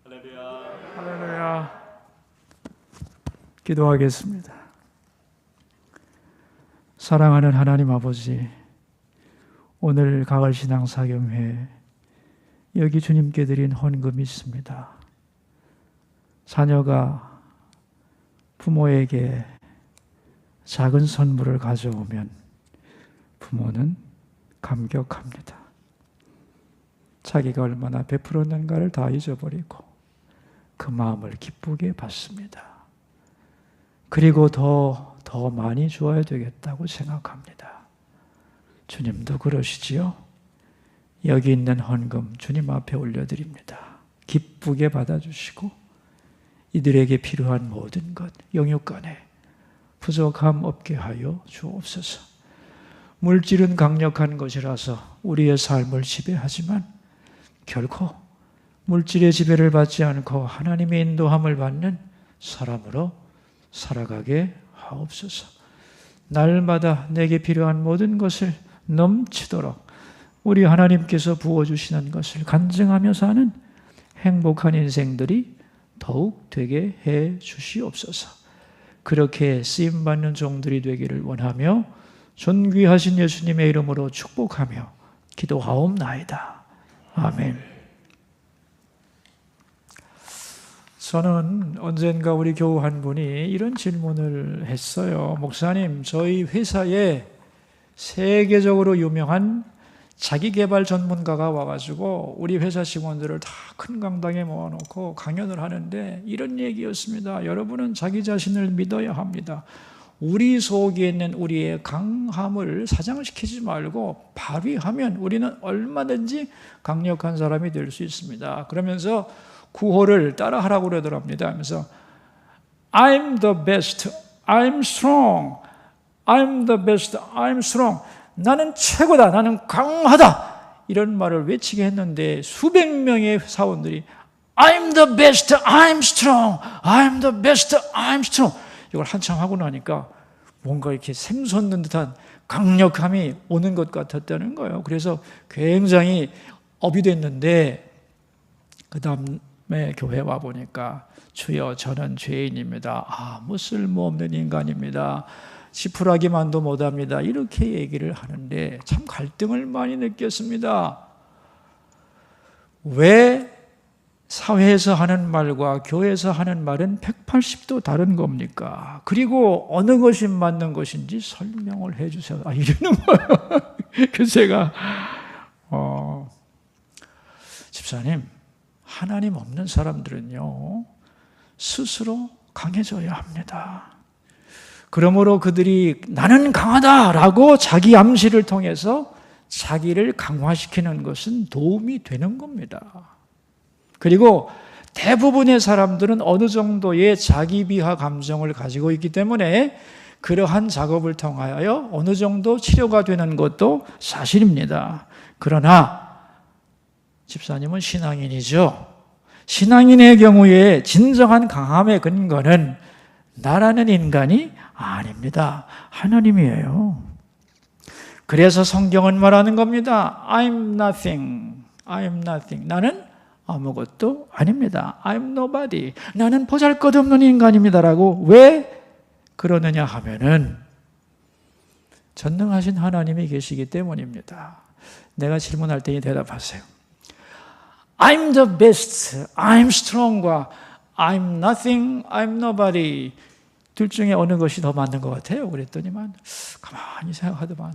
할렐루야. 기도하겠습니다. 사랑하는 하나님 아버지, 오늘 가을신앙 사경회 여기 주님께 드린 헌금이 있습니다. 자녀가 부모에게 작은 선물을 가져오면 부모는 감격합니다. 자기가 얼마나 베풀었는가를 다 잊어버리고 그 마음을 기쁘게 받습니다. 그리고 더 많이 주어야 되겠다고 생각합니다. 주님도 그러시지요? 여기 있는 헌금 주님 앞에 올려드립니다. 기쁘게 받아주시고 이들에게 필요한 모든 것 영육간에 부족함 없게 하여 주옵소서. 물질은 강력한 것이라서 우리의 삶을 지배하지만 결코 물질의 지배를 받지 않고 하나님의 인도함을 받는 사람으로 살아가게 하옵소서. 날마다 내게 필요한 모든 것을 넘치도록 우리 하나님께서 부어주시는 것을 간증하며 사는 행복한 인생들이 더욱 되게 해 주시옵소서. 그렇게 쓰임받는 종들이 되기를 원하며 존귀하신 예수님의 이름으로 축복하며 기도하옵나이다. 아멘. 저는 언젠가 우리 교우 한 분이 이런 질문을 했어요. 목사님, 저희 회사에 세계적으로 유명한 자기개발 전문가가 와가지고 우리 회사 직원들을 다 큰 강당에 모아놓고 강연을 하는데 이런 얘기였습니다. 여러분은 자기 자신을 믿어야 합니다. 우리 속에 있는 우리의 강함을 사장시키지 말고 발휘하면 우리는 얼마든지 강력한 사람이 될 수 있습니다. 그러면서 구호를 따라하라고 그러더랍니다. 하면서 I'm the best, I'm strong, I'm the best, I'm strong. 나는 최고다, 나는 강하다. 이런 말을 외치게 했는데 수백 명의 사원들이 I'm the best, I'm strong, I'm the best, I'm strong. 이걸 한참 하고 나니까 뭔가 이렇게 샘솟는 듯한 강력함이 오는 것 같았다는 거예요. 그래서 굉장히 업이 됐는데 그 다음에 교회 와 보니까 주여 저는 죄인입니다. 아무 쓸모없는 인간입니다. 지푸라기만도 못합니다. 이렇게 얘기를 하는데 참 갈등을 많이 느꼈습니다. 왜 사회에서 하는 말과 교회에서 하는 말은 180도 다른 겁니까? 그리고 어느 것이 맞는 것인지 설명을 해 주세요. 이러는 거예요. 그래서 제가 집사님, 하나님 없는 사람들은요 스스로 강해져야 합니다. 그러므로 그들이 나는 강하다라고 자기 암시를 통해서 자기를 강화시키는 것은 도움이 되는 겁니다. 그리고 대부분의 사람들은 어느 정도의 자기 비하 감정을 가지고 있기 때문에 그러한 작업을 통하여 어느 정도 치료가 되는 것도 사실입니다. 그러나 집사님은 신앙인이죠. 신앙인의 경우에 진정한 강함의 근거는 나라는 인간이 아닙니다. 하나님이에요. 그래서 성경은 말하는 겁니다. I'm nothing. I'm nothing. 나는 아무것도 아닙니다. I'm nobody. 나는 보잘것없는 인간입니다라고 왜 그러느냐 하면은 전능하신 하나님이 계시기 때문입니다. 내가 질문할 때니 대답하세요. I'm the best. I'm strong과 I'm nothing. I'm nobody. 둘 중에 어느 것이 더 맞는 것 같아요? 그랬더니만 가만히 생각하더만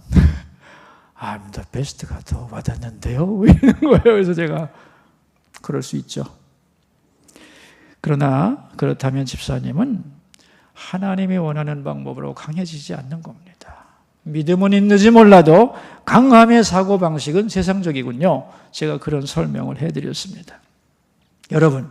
I'm the best가 더 와닿는데요? 이러는 거예요. 그래서 제가 그럴 수 있죠. 그러나 그렇다면 집사님은 하나님이 원하는 방법으로 강해지지 않는 겁니다. 믿음은 있는지 몰라도 강함의 사고방식은 세상적이군요. 제가 그런 설명을 해드렸습니다. 여러분,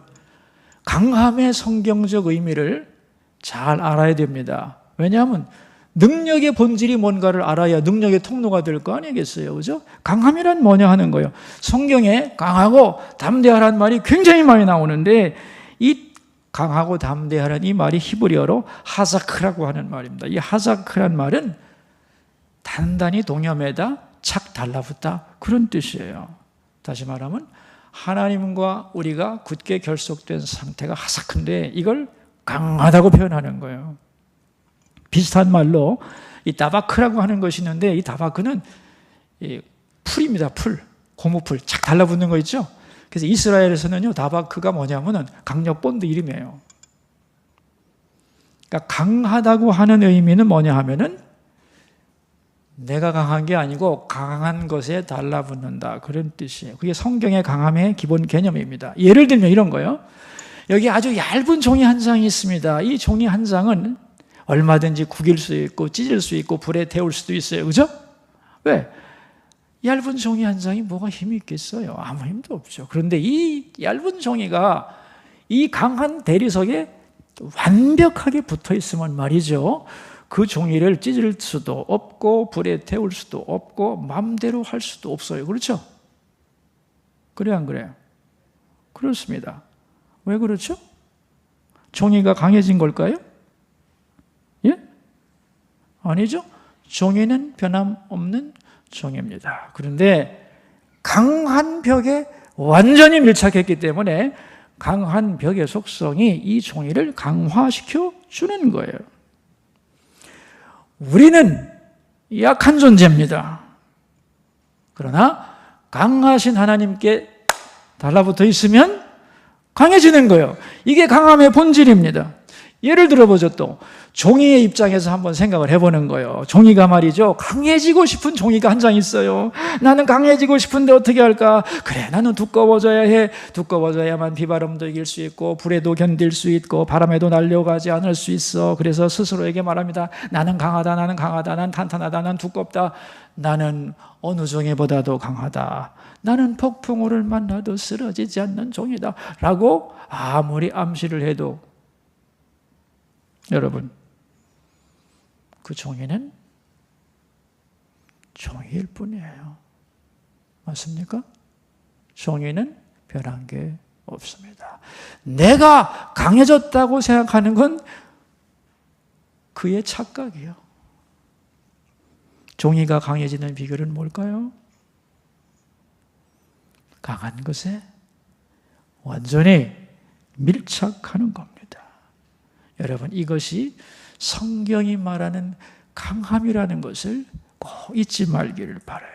강함의 성경적 의미를 잘 알아야 됩니다. 왜냐하면 능력의 본질이 뭔가를 알아야 능력의 통로가 될 거 아니겠어요? 그죠? 강함이란 뭐냐 하는 거예요. 성경에 강하고 담대하란 말이 굉장히 많이 나오는데 이 강하고 담대하란 이 말이 히브리어로 하자크라고 하는 말입니다. 이 하자크란 말은 단단히 동여매다 착 달라붙다 그런 뜻이에요. 다시 말하면 하나님과 우리가 굳게 결속된 상태가 하사큰데 이걸 강하다고 표현하는 거예요. 비슷한 말로 이 다바크라고 하는 것이 있는데 이 다바크는 이 풀입니다. 풀, 고무풀 착 달라붙는 거 있죠. 그래서 이스라엘에서는요 다바크가 뭐냐면은 강력 본드 이름이에요. 그러니까 강하다고 하는 의미는 뭐냐 하면은 내가 강한 게 아니고 강한 것에 달라붙는다 그런 뜻이에요. 그게 성경의 강함의 기본 개념입니다. 예를 들면 이런 거요. 여기 아주 얇은 종이 한 장이 있습니다. 이 종이 한 장은 얼마든지 구길 수 있고 찢을 수 있고 불에 태울 수도 있어요. 그죠? 왜? 얇은 종이 한 장이 뭐가 힘이 있겠어요? 아무 힘도 없죠. 그런데 이 얇은 종이가 이 강한 대리석에 완벽하게 붙어 있으면 말이죠. 그 종이를 찢을 수도 없고 불에 태울 수도 없고 마음대로 할 수도 없어요. 그렇죠? 그래요, 안 그래요? 그렇습니다. 왜 그렇죠? 종이가 강해진 걸까요? 예? 아니죠. 종이는 변함없는 종입니다. 그런데 강한 벽에 완전히 밀착했기 때문에 강한 벽의 속성이 이 종이를 강화시켜 주는 거예요. 우리는 약한 존재입니다. 그러나 강하신 하나님께 달라붙어 있으면 강해지는 거예요. 이게 강함의 본질입니다. 예를 들어보죠. 또 종이의 입장에서 한번 생각을 해보는 거예요. 종이가 말이죠, 강해지고 싶은 종이가 한 장 있어요. 나는 강해지고 싶은데 어떻게 할까? 그래, 나는 두꺼워져야 해. 두꺼워져야만 비바람도 이길 수 있고 불에도 견딜 수 있고 바람에도 날려가지 않을 수 있어. 그래서 스스로에게 말합니다. 나는 강하다, 나는 강하다, 난 탄탄하다, 난 두껍다, 나는 어느 종이보다도 강하다, 나는 폭풍우를 만나도 쓰러지지 않는 종이다 라고 아무리 암시를 해도 여러분, 그 종이는 종이일 뿐이에요. 맞습니까? 종이는 변한 게 없습니다. 내가 강해졌다고 생각하는 건 그의 착각이에요. 종이가 강해지는 비결은 뭘까요? 강한 것에 완전히 밀착하는 겁니다. 여러분, 이것이 성경이 말하는 강함이라는 것을 꼭 잊지 말기를 바라요.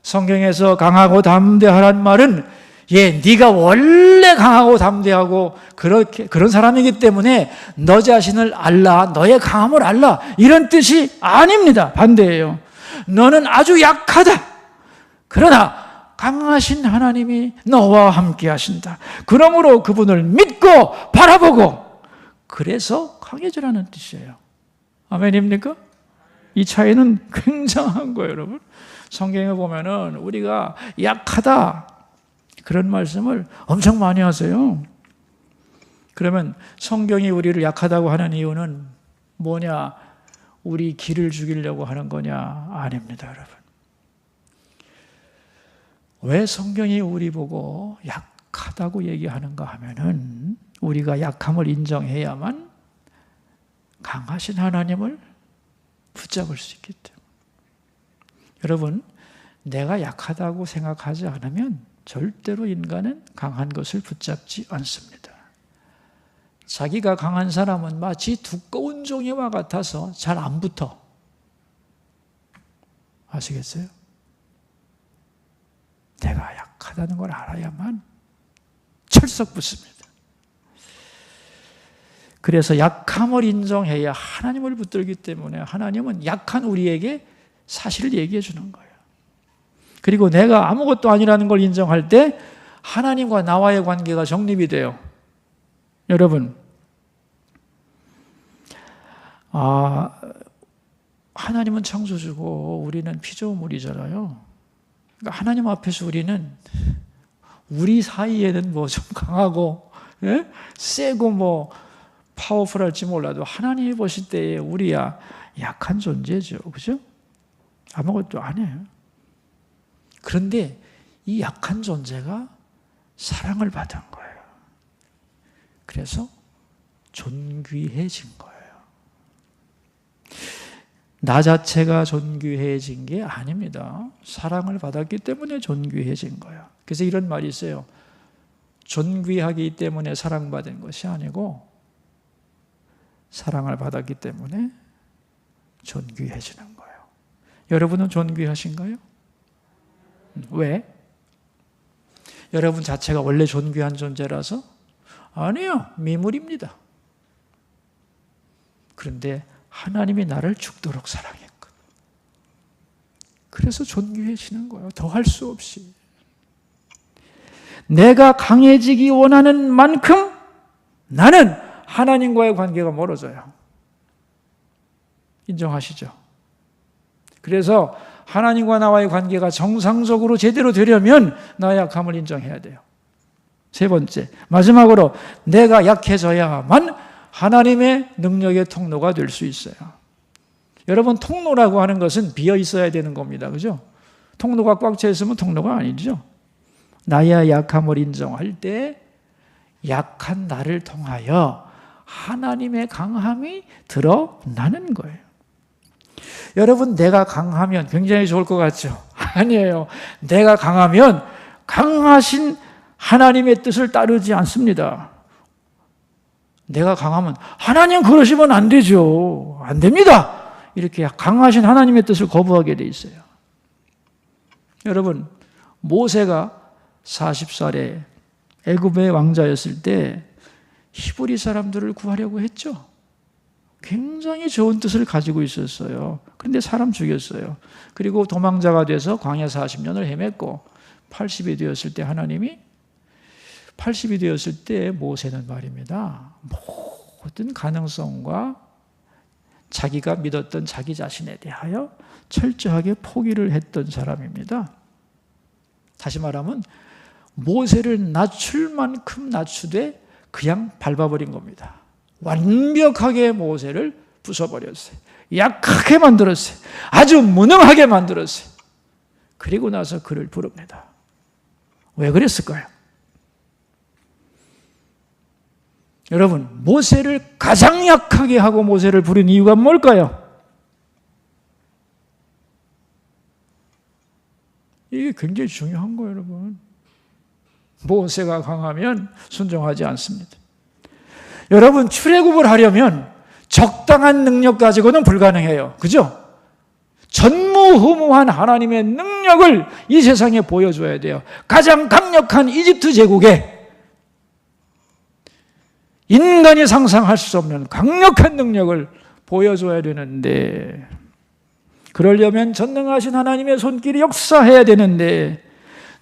성경에서 강하고 담대하란 말은 네가 원래 강하고 담대하고 그런 사람이기 때문에 너 자신을 알라, 너의 강함을 알라, 이런 뜻이 아닙니다. 반대예요. 너는 아주 약하다. 그러나 강하신 하나님이 너와 함께 하신다. 그러므로 그분을 믿고 바라보고 그래서 강해지라는 뜻이에요. 아멘입니까? 이 차이는 굉장한 거예요, 여러분. 성경에 보면은 우리가 약하다 그런 말씀을 엄청 많이 하세요. 그러면 성경이 우리를 약하다고 하는 이유는 뭐냐? 우리 기를 죽이려고 하는 거냐? 아닙니다, 여러분. 왜 성경이 우리 보고 약하다고 얘기하는가 하면은 우리가 약함을 인정해야만 강하신 하나님을 붙잡을 수 있기 때문에. 여러분, 내가 약하다고 생각하지 않으면 절대로 인간은 강한 것을 붙잡지 않습니다. 자기가 강한 사람은 마치 두꺼운 종이와 같아서 잘 안 붙어. 아시겠어요? 내가 약하다는 걸 알아야만 철썩 붙습니다. 그래서 약함을 인정해야 하나님을 붙들기 때문에 하나님은 약한 우리에게 사실을 얘기해 주는 거예요. 그리고 내가 아무것도 아니라는 걸 인정할 때 하나님과 나와의 관계가 정립이 돼요. 여러분, 하나님은 창조주고 우리는 피조물이잖아요. 그러니까 하나님 앞에서 우리 사이에는 뭐 좀 강하고 세고 뭐 파워풀할지 몰라도 하나님이 보실 때에 우리야 약한 존재죠. 그죠? 아무것도 안 해요. 그런데 이 약한 존재가 사랑을 받은 거예요. 그래서 존귀해진 거예요. 나 자체가 존귀해진 게 아닙니다. 사랑을 받았기 때문에 존귀해진 거예요. 그래서 이런 말이 있어요. 존귀하기 때문에 사랑받은 것이 아니고 사랑을 받았기 때문에 존귀해지는 거예요. 여러분은 존귀하신가요? 왜? 여러분 자체가 원래 존귀한 존재라서? 아니요, 미물입니다. 그런데 하나님이 나를 죽도록 사랑했거든. 그래서 존귀해지는 거예요. 더 할 수 없이. 내가 강해지기 원하는 만큼 나는 하나님과의 관계가 멀어져요. 인정하시죠? 그래서 하나님과 나와의 관계가 정상적으로 제대로 되려면 나의 약함을 인정해야 돼요. 세 번째, 마지막으로 내가 약해져야만 하나님의 능력의 통로가 될 수 있어요. 여러분, 통로라고 하는 것은 비어 있어야 되는 겁니다. 그죠? 통로가 꽉 차 있으면 통로가 아니죠. 나의 약함을 인정할 때 약한 나를 통하여 하나님의 강함이 드러나는 거예요. 여러분, 내가 강하면 굉장히 좋을 것 같죠? 아니에요. 내가 강하면 강하신 하나님의 뜻을 따르지 않습니다. 내가 강하면 하나님 그러시면 안 되죠. 안 됩니다. 이렇게 강하신 하나님의 뜻을 거부하게 돼 있어요. 여러분, 모세가 40살에 애굽의 왕자였을 때 히브리 사람들을 구하려고 했죠. 굉장히 좋은 뜻을 가지고 있었어요. 그런데 사람 죽였어요. 그리고 도망자가 돼서 광야 40년을 헤맸고 80이 되었을 때 하나님이 80이 되었을 때 모세는 말입니다. 모든 가능성과 자기가 믿었던 자기 자신에 대하여 철저하게 포기를 했던 사람입니다. 다시 말하면 모세를 낮출 만큼 낮추되 그냥 밟아버린 겁니다. 완벽하게 모세를 부숴버렸어요. 약하게 만들었어요. 아주 무능하게 만들었어요. 그리고 나서 그를 부릅니다. 왜 그랬을까요? 여러분, 모세를 가장 약하게 하고 모세를 부른 이유가 뭘까요? 이게 굉장히 중요한 거예요, 여러분. 모세가 강하면 순종하지 않습니다. 여러분, 출애굽을 하려면 적당한 능력 가지고는 불가능해요. 그죠? 전무후무한 하나님의 능력을 이 세상에 보여줘야 돼요. 가장 강력한 이집트 제국에 인간이 상상할 수 없는 강력한 능력을 보여줘야 되는데, 그러려면 전능하신 하나님의 손길이 역사해야 되는데,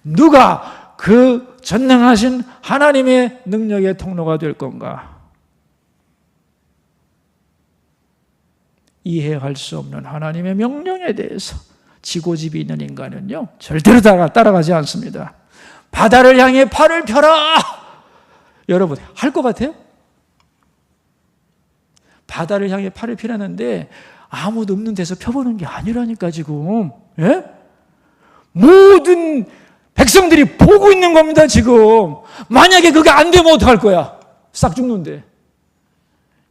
누가 그 전능하신 하나님의 능력의 통로가 될 건가? 이해할 수 없는 하나님의 명령에 대해서 지고집이 있는 인간은요, 절대로 따라가지 않습니다. 바다를 향해 팔을 펴라! 여러분, 할 것 같아요? 바다를 향해 팔을 펴라는데 아무도 없는 데서 펴보는 게 아니라니까 지금. 예? 모든 백성들이 보고 있는 겁니다 지금. 만약에 그게 안 되면 어떡할 거야? 싹 죽는데.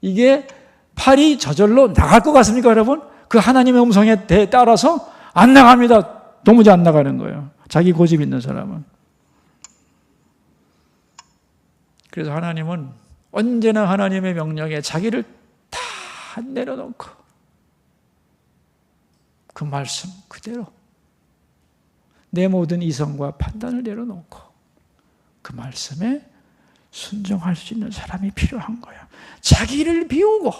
이게 팔이 저절로 나갈 것 같습니까 여러분? 그 하나님의 음성에 따라서 안 나갑니다. 도무지 안 나가는 거예요. 자기 고집 있는 사람은. 그래서 하나님은 언제나 하나님의 명령에 자기를 다 내려놓고 그 말씀 그대로 내 모든 이성과 판단을 내려놓고 그 말씀에 순종할 수 있는 사람이 필요한 거예요. 자기를 비우고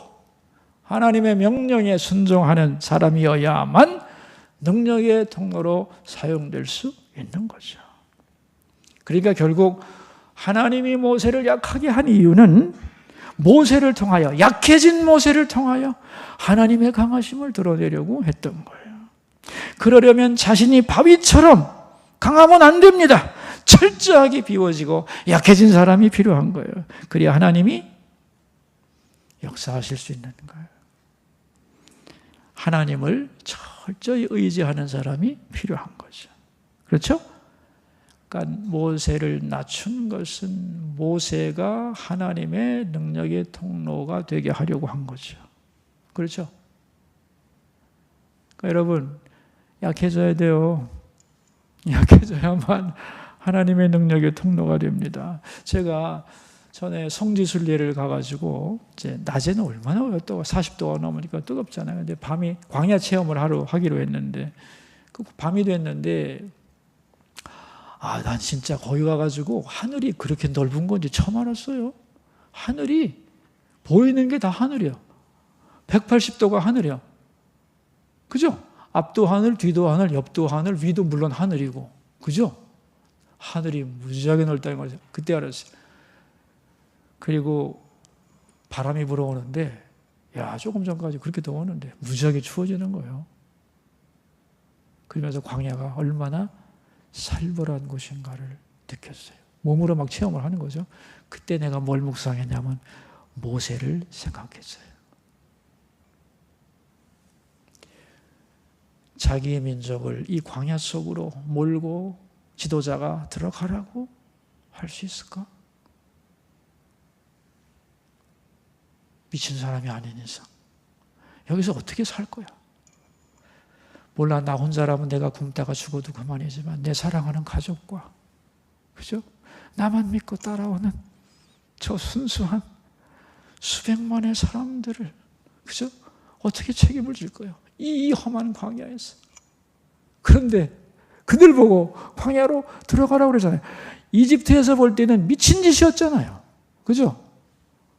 하나님의 명령에 순종하는 사람이어야만 능력의 통로로 사용될 수 있는 거죠. 그러니까 결국 하나님이 모세를 약하게 한 이유는 모세를 통하여, 약해진 모세를 통하여 하나님의 강하심을 드러내려고 했던 거예요. 그러려면 자신이 바위처럼 강하면 안 됩니다. 철저하게 비워지고 약해진 사람이 필요한 거예요. 그래야 하나님이 역사하실 수 있는 거예요. 하나님을 철저히 의지하는 사람이 필요한 거죠. 그렇죠? 그러니까 모세를 낮춘 것은 모세가 하나님의 능력의 통로가 되게 하려고 한 거죠. 그렇죠? 그러니까 여러분, 약해져야 돼요. 약해져야만 하나님의 능력의 통로가 됩니다. 제가 전에 성지순례를 가가지고 이제 낮에는 얼마나 어렵다고 40도가 넘으니까 뜨겁잖아요. 근데 밤이 광야 체험을 하기로 했는데 밤이 됐는데 난 진짜 거기 가가지고 하늘이 그렇게 넓은 건지 처음 알았어요. 하늘이 보이는 게 다 하늘이야. 180도가 하늘이야. 그죠? 앞도 하늘, 뒤도 하늘, 옆도 하늘, 위도 물론 하늘이고. 그죠? 하늘이 무지하게 넓다는 걸 그때 알았어요. 그리고 바람이 불어오는데 조금 전까지 그렇게 더웠는데 무지하게 추워지는 거예요. 그러면서 광야가 얼마나 살벌한 곳인가를 느꼈어요. 몸으로 막 체험을 하는 거죠. 그때 내가 뭘 묵상했냐면 모세를 생각했어요. 자기의 민족을 이 광야 속으로 몰고 지도자가 들어가라고 할 수 있을까? 미친 사람이 아닌 이상 여기서 어떻게 살 거야? 몰라, 나 혼자라면 내가 굶다가 죽어도 그만이지만 내 사랑하는 가족과, 그죠? 나만 믿고 따라오는 저 순수한 수백만의 사람들을, 그죠? 어떻게 책임을 질 거예요? 이 험한 광야에서. 그런데 그들 보고 광야로 들어가라고 그러잖아요. 이집트에서 볼 때는 미친 짓이었잖아요. 그죠?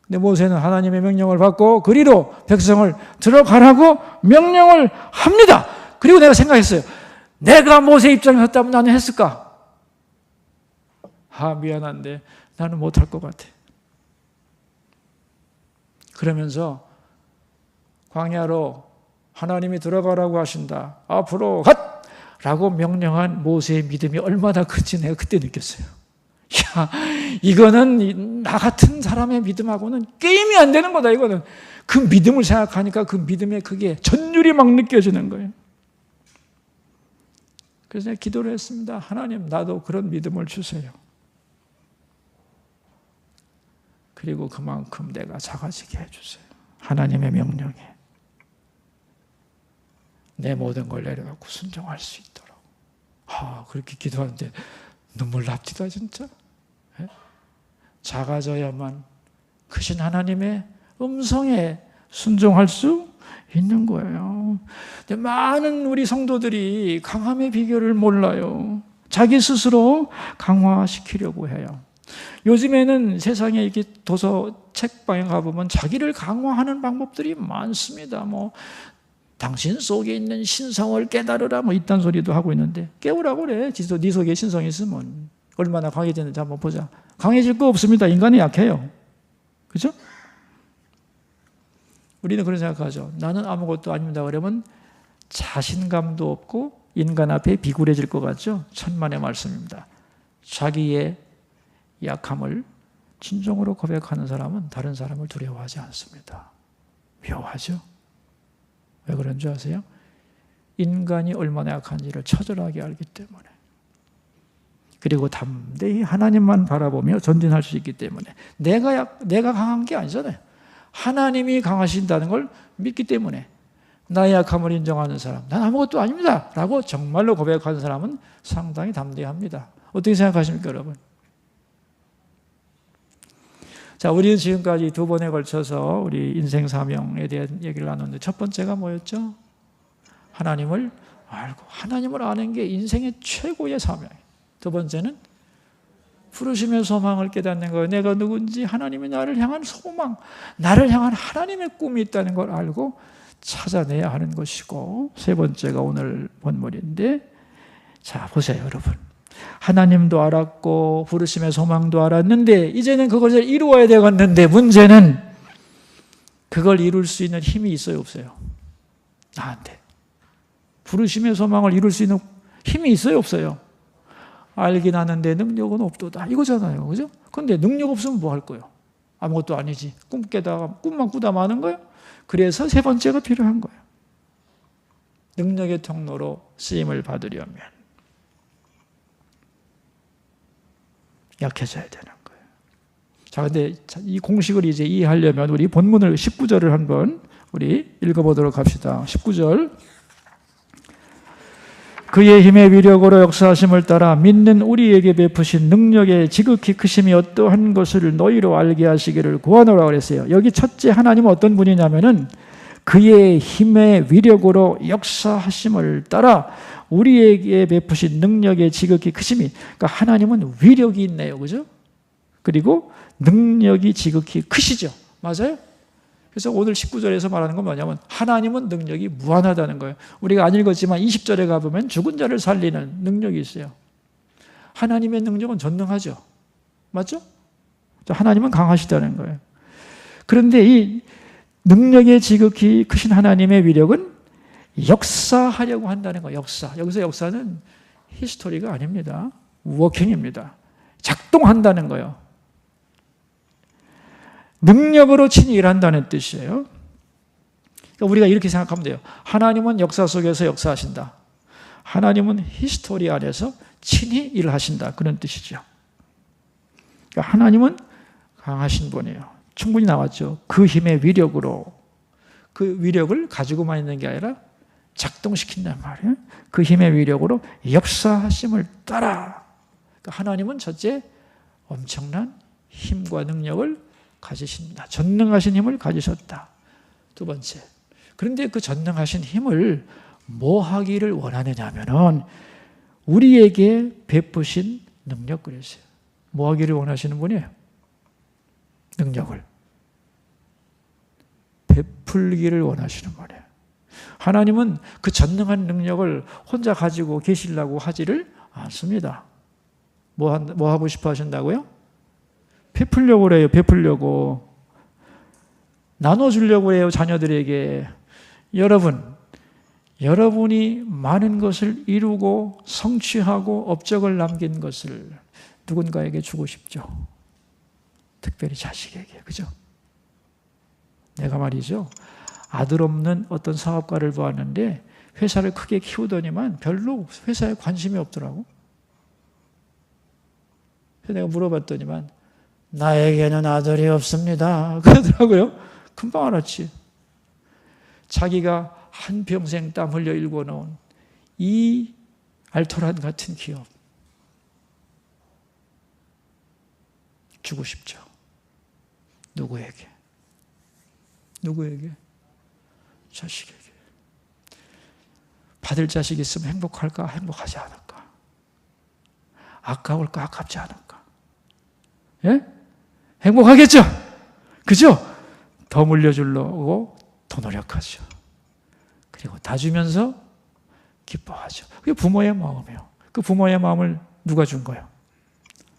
근데 모세는 하나님의 명령을 받고 그리로 백성을 들어가라고 명령을 합니다. 그리고 내가 생각했어요. 내가 모세 입장에 섰다면 나는 했을까? 미안한데 나는 못할 것 같아. 그러면서 광야로 하나님이 들어가라고 하신다. 앞으로 갓! 라고 명령한 모세의 믿음이 얼마나 큰지 내가 그때 느꼈어요. 이거는 나 같은 사람의 믿음하고는 게임이 안 되는 거다. 이거는 그 믿음을 생각하니까 그 믿음의 그게 전율이 막 느껴지는 거예요. 그래서 내가 기도를 했습니다. 하나님, 나도 그런 믿음을 주세요. 그리고 그만큼 내가 작아지게 해주세요. 하나님의 명령에 내 모든 걸 내려놓고 순종할 수 있도록. 그렇게 기도하는데 눈물 납니다, 진짜. 작아져야만 크신 하나님의 음성에 순종할 수 있는 거예요. 근데 많은 우리 성도들이 강함의 비결을 몰라요. 자기 스스로 강화시키려고 해요. 요즘에는 세상에 이렇게 도서 책방에 가보면 자기를 강화하는 방법들이 많습니다. 당신 속에 있는 신성을 깨달으라 이딴 소리도 하고 있는데, 깨우라고 그래. 네 속에 신성이 있으면 얼마나 강해지는지 한번 보자. 강해질 거 없습니다. 인간이 약해요. 그죠? 우리는 그런 생각하죠. 나는 아무것도 아닙니다. 그러면 자신감도 없고 인간 앞에 비굴해질 것 같죠? 천만의 말씀입니다. 자기의 약함을 진정으로 고백하는 사람은 다른 사람을 두려워하지 않습니다. 묘하죠? 왜 그런 줄 아세요? 인간이 얼마나 약한지를 처절하게 알기 때문에. 그리고 담대히 하나님만 바라보며 전진할 수 있기 때문에. 내가 강한 게 아니잖아요. 하나님이 강하신다는 걸 믿기 때문에. 나의 약함을 인정하는 사람, 난 아무것도 아닙니다 라고 정말로 고백하는 사람은 상당히 담대합니다. 어떻게 생각하십니까, 여러분? 자, 우리는 지금까지 두 번에 걸쳐서 우리 인생 사명에 대한 얘기를 나눴는데, 첫 번째가 뭐였죠? 하나님을 알고, 하나님을 아는 게 인생의 최고의 사명이에요. 두 번째는 부르심의 소망을 깨닫는 거예요. 내가 누군지, 하나님이 나를 향한 소망, 나를 향한 하나님의 꿈이 있다는 걸 알고 찾아내야 하는 것이고, 세 번째가 오늘 본문인데, 자, 보세요, 여러분. 하나님도 알았고 부르심의 소망도 알았는데 이제는 그것을 이루어야 되겠는데, 문제는 그걸 이룰 수 있는 힘이 있어요, 없어요? 나한테 부르심의 소망을 이룰 수 있는 힘이 있어요, 없어요? 알긴 아는데 능력은 없도다, 이거잖아요. 그죠? 근데 능력 없으면 뭐 할 거예요? 아무것도 아니지. 꿈만 꾸다 마는 거예요? 그래서 세 번째가 필요한 거예요. 능력의 통로로 쓰임을 받으려면 약해져야 되는 거예요. 자, 근데 이 공식을 이제 이해하려면 우리 본문을 19절을 한번 우리 읽어보도록 합시다. 19절. 그의 힘의 위력으로 역사하심을 따라 믿는 우리에게 베푸신 능력의 지극히 크심이 어떠한 것을 너희로 알게 하시기를 구하노라 그랬어요. 여기 첫째 하나님은 어떤 분이냐면은 그의 힘의 위력으로 역사하심을 따라 우리에게 베푸신 능력의 지극히 크심이, 그러니까 하나님은 위력이 있네요. 그죠? 그리고 능력이 지극히 크시죠. 맞아요? 그래서 오늘 19절에서 말하는 건 뭐냐면 하나님은 능력이 무한하다는 거예요. 우리가 안 읽었지만 20절에 가보면 죽은 자를 살리는 능력이 있어요. 하나님의 능력은 전능하죠. 맞죠? 하나님은 강하시다는 거예요. 그런데 이 능력의 지극히 크신 하나님의 위력은 역사하려고 한다는 거예요. 역사. 여기서 역사는 히스토리가 아닙니다. 워킹입니다. 작동한다는 거예요. 능력으로 친히 일한다는 뜻이에요. 그러니까 우리가 이렇게 생각하면 돼요. 하나님은 역사 속에서 역사하신다. 하나님은 히스토리 안에서 친히 일하신다. 그런 뜻이죠. 그러니까 하나님은 강하신 분이에요. 충분히 나왔죠. 그 힘의 위력으로, 그 위력을 가지고만 있는 게 아니라 작동시킨단 말이에요. 그 힘의 위력으로 역사하심을 따라. 그러니까 하나님은 첫째 엄청난 힘과 능력을 가지십니다. 전능하신 힘을 가지셨다. 두 번째, 그런데 그 전능하신 힘을 뭐 하기를 원하느냐 하면은 우리에게 베푸신 능력 그랬어요. 뭐 하기를 원하시는 분이에요? 능력을 베풀기를 원하시는 분이에요. 하나님은 그 전능한 능력을 혼자 가지고 계시려고 하지를 않습니다. 뭐 하고 싶어 하신다고요? 베풀려고 그래요. 베풀려고. 나눠주려고 해요. 자녀들에게. 여러분이 많은 것을 이루고 성취하고 업적을 남긴 것을 누군가에게 주고 싶죠. 특별히 자식에게. 그죠? 내가 말이죠. 아들 없는 어떤 사업가를 보았는데 회사를 크게 키우더니만 별로 회사에 관심이 없더라고. 그래서 내가 물어봤더니만 나에게는 아들이 없습니다. 그러더라고요. 금방 알았지. 자기가 한평생 땀 흘려 일궈놓은 이 알토란 같은 기업 주고 싶죠. 누구에게? 자식에게. 받을 자식이 있으면 행복할까? 행복하지 않을까? 아까울까? 아깝지 않을까? 예? 행복하겠죠? 그죠? 더 물려주려고 더 노력하죠. 그리고 다 주면서 기뻐하죠. 그게 부모의 마음이에요. 그 부모의 마음을 누가 준 거예요?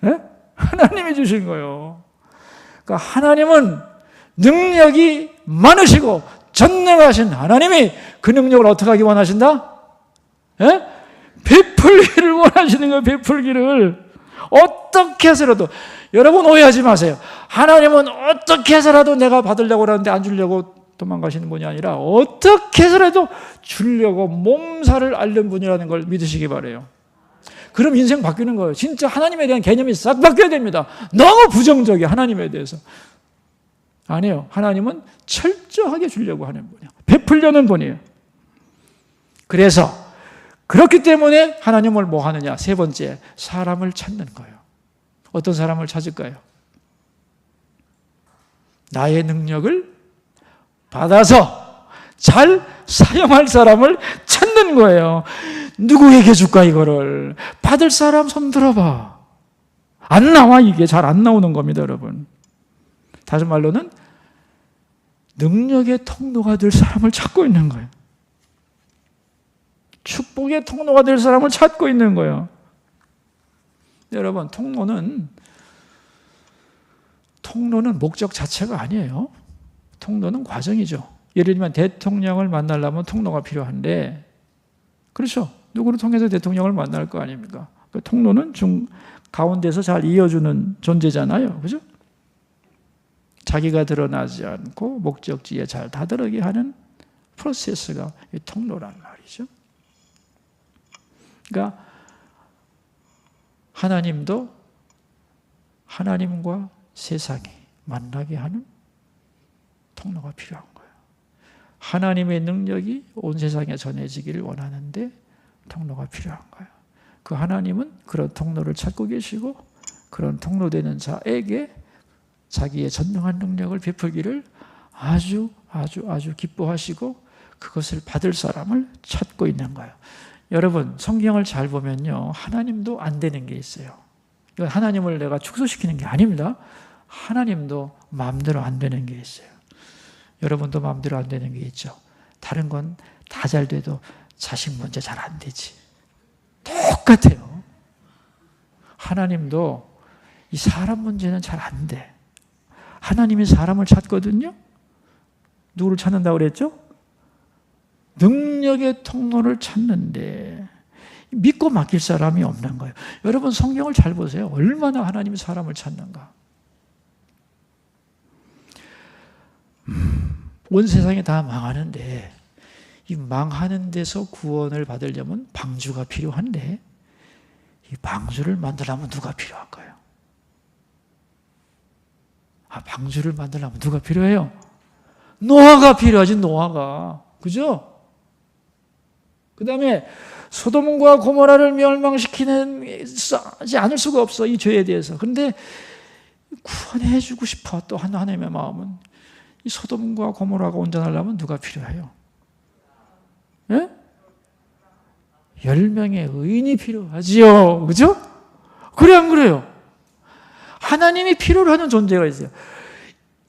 예? 하나님이 주신 거예요. 그러니까 하나님은 능력이 많으시고 전능하신 하나님이 그 능력을 어떻게 하기 원하신다? 예? 베풀기를 원하시는 거예요. 베풀기를. 어떻게 해서라도. 여러분 오해하지 마세요. 하나님은 어떻게 해서라도 내가 받으려고 하는데 안 주려고 도망가시는 분이 아니라 어떻게 해서라도 주려고 몸살을 앓는 분이라는 걸 믿으시기 바라요. 그럼 인생 바뀌는 거예요. 진짜 하나님에 대한 개념이 싹 바뀌어야 됩니다. 너무 부정적이에요. 하나님에 대해서. 아니에요. 하나님은 철저하게 주려고 하는 분이에요. 베풀려는 분이에요. 그래서 그렇기 때문에 하나님을 뭐 하느냐? 세 번째, 사람을 찾는 거예요. 어떤 사람을 찾을까요? 나의 능력을 받아서 잘 사용할 사람을 찾는 거예요. 누구에게 줄까 이거를? 받을 사람 손 들어봐. 안 나와. 이게 잘 안 나오는 겁니다, 여러분. 다시 말로는 능력의 통로가 될 사람을 찾고 있는 거예요. 축복의 통로가 될 사람을 찾고 있는 거예요. 여러분, 통로는 목적 자체가 아니에요. 통로는 과정이죠. 예를 들면 대통령을 만나려면 통로가 필요한데, 그렇죠? 누구를 통해서 대통령을 만날 거 아닙니까? 그 통로는 가운데서 잘 이어주는 존재잖아요. 그죠? 자기가 드러나지 않고 목적지에 잘 다다르게 하는 프로세스가 이 통로란 말이죠. 그러니까 하나님도 하나님과 세상이 만나게 하는 통로가 필요한 거예요. 하나님의 능력이 온 세상에 전해지기를 원하는데 통로가 필요한 거예요. 그 하나님은 그런 통로를 찾고 계시고 그런 통로되는 자에게 자기의 전능한 능력을 베풀기를 아주 기뻐하시고 그것을 받을 사람을 찾고 있는 거예요. 여러분, 성경을 잘 보면요, 하나님도 안 되는 게 있어요. 이건 하나님을 내가 축소시키는 게 아닙니다. 하나님도 마음대로 안 되는 게 있어요. 여러분도 마음대로 안 되는 게 있죠. 다른 건 다 잘 돼도 자식 문제 잘 안 되지. 똑같아요. 하나님도 이 사람 문제는 잘 안 돼. 하나님이 사람을 찾거든요. 누구를 찾는다고 그랬죠? 능력의 통로를 찾는데 믿고 맡길 사람이 없는 거예요. 여러분 성경을 잘 보세요. 얼마나 하나님이 사람을 찾는가. 온 세상이 다 망하는데 이 망하는 데서 구원을 받으려면 방주가 필요한데 이 방주를 만들려면 누가 필요할까요? 방주를 만들려면 누가 필요해요? 노아가 필요하지, 노아가. 그죠? 그 다음에 소돔과 고모라를 멸망시키지 않을 수가 없어, 이 죄에 대해서. 그런데 구원해주고 싶어, 또 하나님의 마음은. 이 소돔과 고모라가 온전하려면 누가 필요해요? 예? 10명의 의인이 필요하지요. 그죠? 그래, 안 그래요? 하나님이 필요로 하는 존재가 있어요.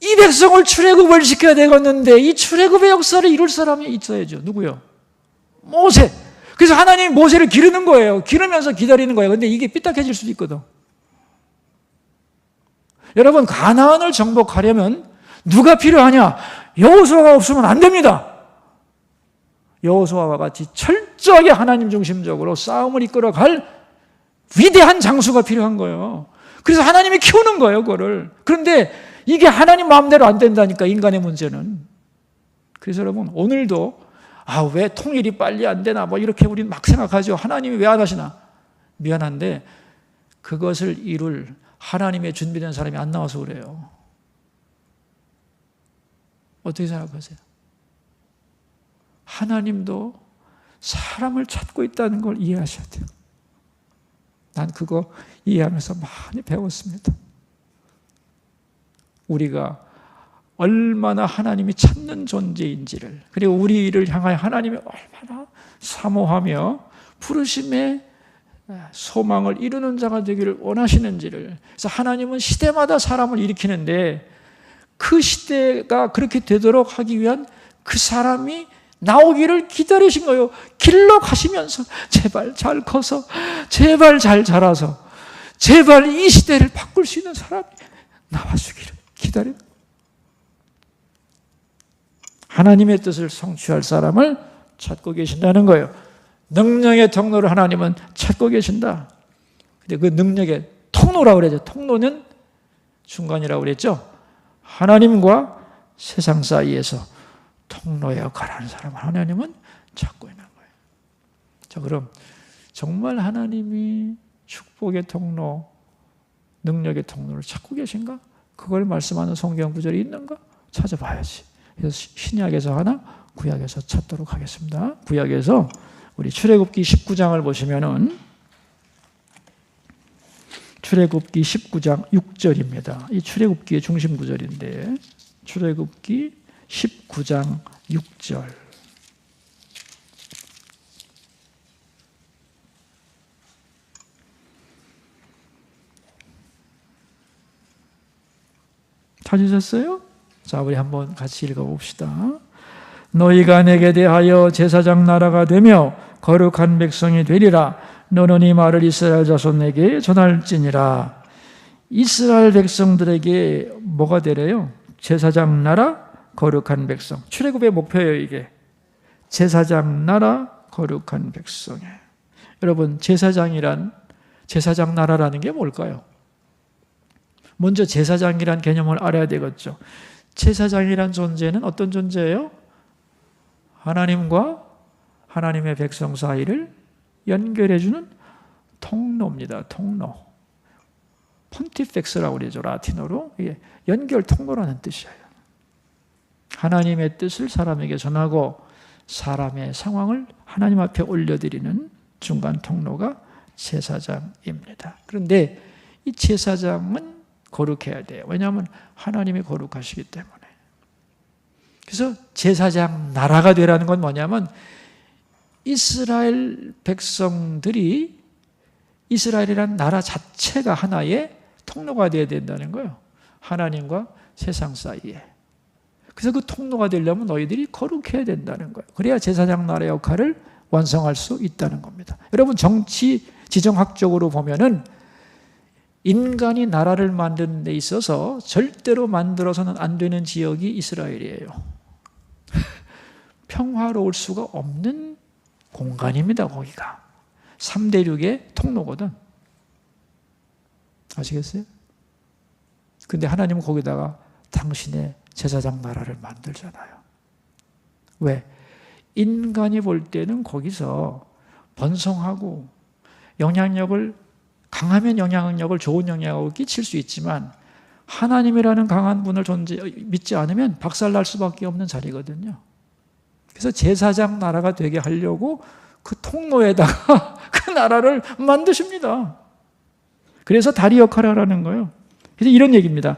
이 백성을 출애굽을 시켜야 되겠는데 이 출애굽의 역사를 이룰 사람이 있어야죠. 누구요? 모세. 그래서 하나님이 모세를 기르는 거예요. 기르면서 기다리는 거예요. 근데 이게 삐딱해질 수도 있거든. 여러분, 가나안을 정복하려면 누가 필요하냐? 여호수아가 없으면 안 됩니다. 여호수아와 같이 철저하게 하나님 중심적으로 싸움을 이끌어갈 위대한 장수가 필요한 거예요. 그래서 하나님이 키우는 거예요, 그거를. 그런데 이게 하나님 마음대로 안 된다니까, 인간의 문제는. 그래서 여러분, 오늘도 왜 통일이 빨리 안 되나 뭐 이렇게 우리는 막 생각하죠. 하나님이 왜 안 하시나? 미안한데 그것을 이룰 하나님의 준비된 사람이 안 나와서 그래요. 어떻게 생각하세요? 하나님도 사람을 찾고 있다는 걸 이해하셔야 돼요. 난 그거 이해하면서 많이 배웠습니다. 우리가 얼마나 하나님이 찾는 존재인지를, 그리고 우리를 향하여 하나님이 얼마나 사모하며 부르심의 소망을 이루는 자가 되기를 원하시는지를. 그래서 하나님은 시대마다 사람을 일으키는데 그 시대가 그렇게 되도록 하기 위한 그 사람이 나오기를 기다리신 거예요. 길러 가시면서 제발 잘 커서, 제발 잘 자라서, 제발 이 시대를 바꿀 수 있는 사람이 나와주기를 기다립니다. 하나님의 뜻을 성취할 사람을 찾고 계신다는 거예요. 능력의 통로를 하나님은 찾고 계신다. 근데 그 능력의 통로라고 그러죠. 통로는 중간이라고 그랬죠. 하나님과 세상 사이에서 통로 역할을 하는 사람을 하나님은 찾고 있는 거예요. 자, 그럼 정말 하나님이 축복의 통로, 능력의 통로를 찾고 계신가? 그걸 말씀하는 성경 구절이 있는가? 찾아봐야지. 그래서 신약에서 하나, 구약에서 찾도록 하겠습니다. 구약에서 우리 출애굽기 19장을 보시면은 출애굽기 19장 6절입니다. 이 출애굽기의 중심 구절인데 출애굽기 19장 6절. 찾으셨어요? 자, 우리 한번 같이 읽어봅시다. 너희가 내게 대하여 제사장 나라가 되며 거룩한 백성이 되리라. 너는 이 말을 이스라엘 자손에게 전할지니라. 이스라엘 백성들에게 뭐가 되래요? 제사장 나라, 거룩한 백성. 출애굽의 목표예요, 이게. 제사장 나라, 거룩한 백성이에요. 여러분, 제사장 나라라는 게 뭘까요? 먼저 제사장이란 개념을 알아야 되겠죠. 제사장이란 존재는 어떤 존재예요? 하나님과 하나님의 백성 사이를 연결해주는 통로입니다. 통로. 폰티펙스라고 그러죠. 라틴어로. 이게 연결 통로라는 뜻이에요. 하나님의 뜻을 사람에게 전하고 사람의 상황을 하나님 앞에 올려드리는 중간 통로가 제사장입니다. 그런데 이 제사장은 거룩해야 돼요. 왜냐하면 하나님이 거룩하시기 때문에. 그래서 제사장 나라가 되라는 건 뭐냐면 이스라엘 백성들이 이스라엘이라는 나라 자체가 하나의 통로가 되어야 된다는 거예요. 하나님과 세상 사이에. 그래서 그 통로가 되려면 너희들이 거룩해야 된다는 거예요. 그래야 제사장 나라의 역할을 완성할 수 있다는 겁니다. 여러분 정치 지정학적으로 보면은 인간이 나라를 만드는 데 있어서 절대로 만들어서는 안 되는 지역이 이스라엘이에요. 평화로울 수가 없는 공간입니다. 거기가 3대륙의 통로거든. 아시겠어요? 근데 하나님은 거기다가 당신의 제사장 나라를 만들잖아요. 왜? 인간이 볼 때는 거기서 번성하고 영향력을 강하면 영향력을 좋은 영향력을 끼칠 수 있지만 하나님이라는 강한 분을 믿지 않으면 박살날 수밖에 없는 자리거든요. 그래서 제사장 나라가 되게 하려고 그 통로에다가 그 나라를 만드십니다. 그래서 다리 역할을 하라는 거예요. 그래서 이런 얘기입니다.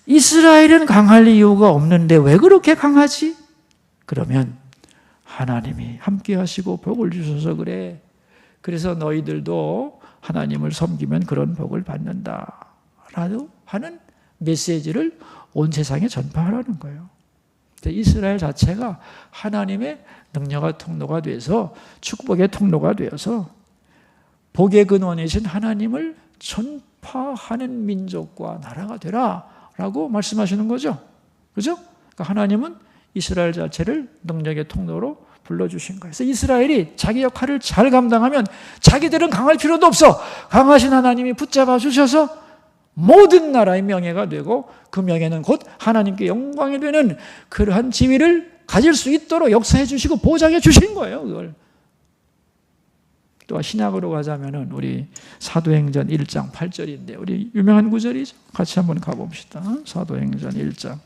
이스라엘은 강할 이유가 없는데 왜 그렇게 강하지? 그러면 하나님이 함께 하시고 복을 주셔서 그래. 그래서 너희들도 하나님을 섬기면 그런 복을 받는다 라고 하는 메시지를 온 세상에 전파하라는 거예요. 이스라엘 자체가 하나님의 능력의 통로가 돼서 축복의 통로가 되어서 복의 근원이신 하나님을 전파하는 민족과 나라가 되라 라고 말씀하시는 거죠. 그죠? 그러니까 하나님은 이스라엘 자체를 능력의 통로로 불러주신 거예요. 그래서 이스라엘이 자기 역할을 잘 감당하면 자기들은 강할 필요도 없어. 강하신 하나님이 붙잡아 주셔서 모든 나라의 명예가 되고 그 명예는 곧 하나님께 영광이 되는 그러한 지위를 가질 수 있도록 역사해 주시고 보장해 주신 거예요. 그걸. 또 신약으로 가자면은 우리 사도행전 1장 8절인데 우리 유명한 구절이죠. 같이 한번 가봅시다. 사도행전 1장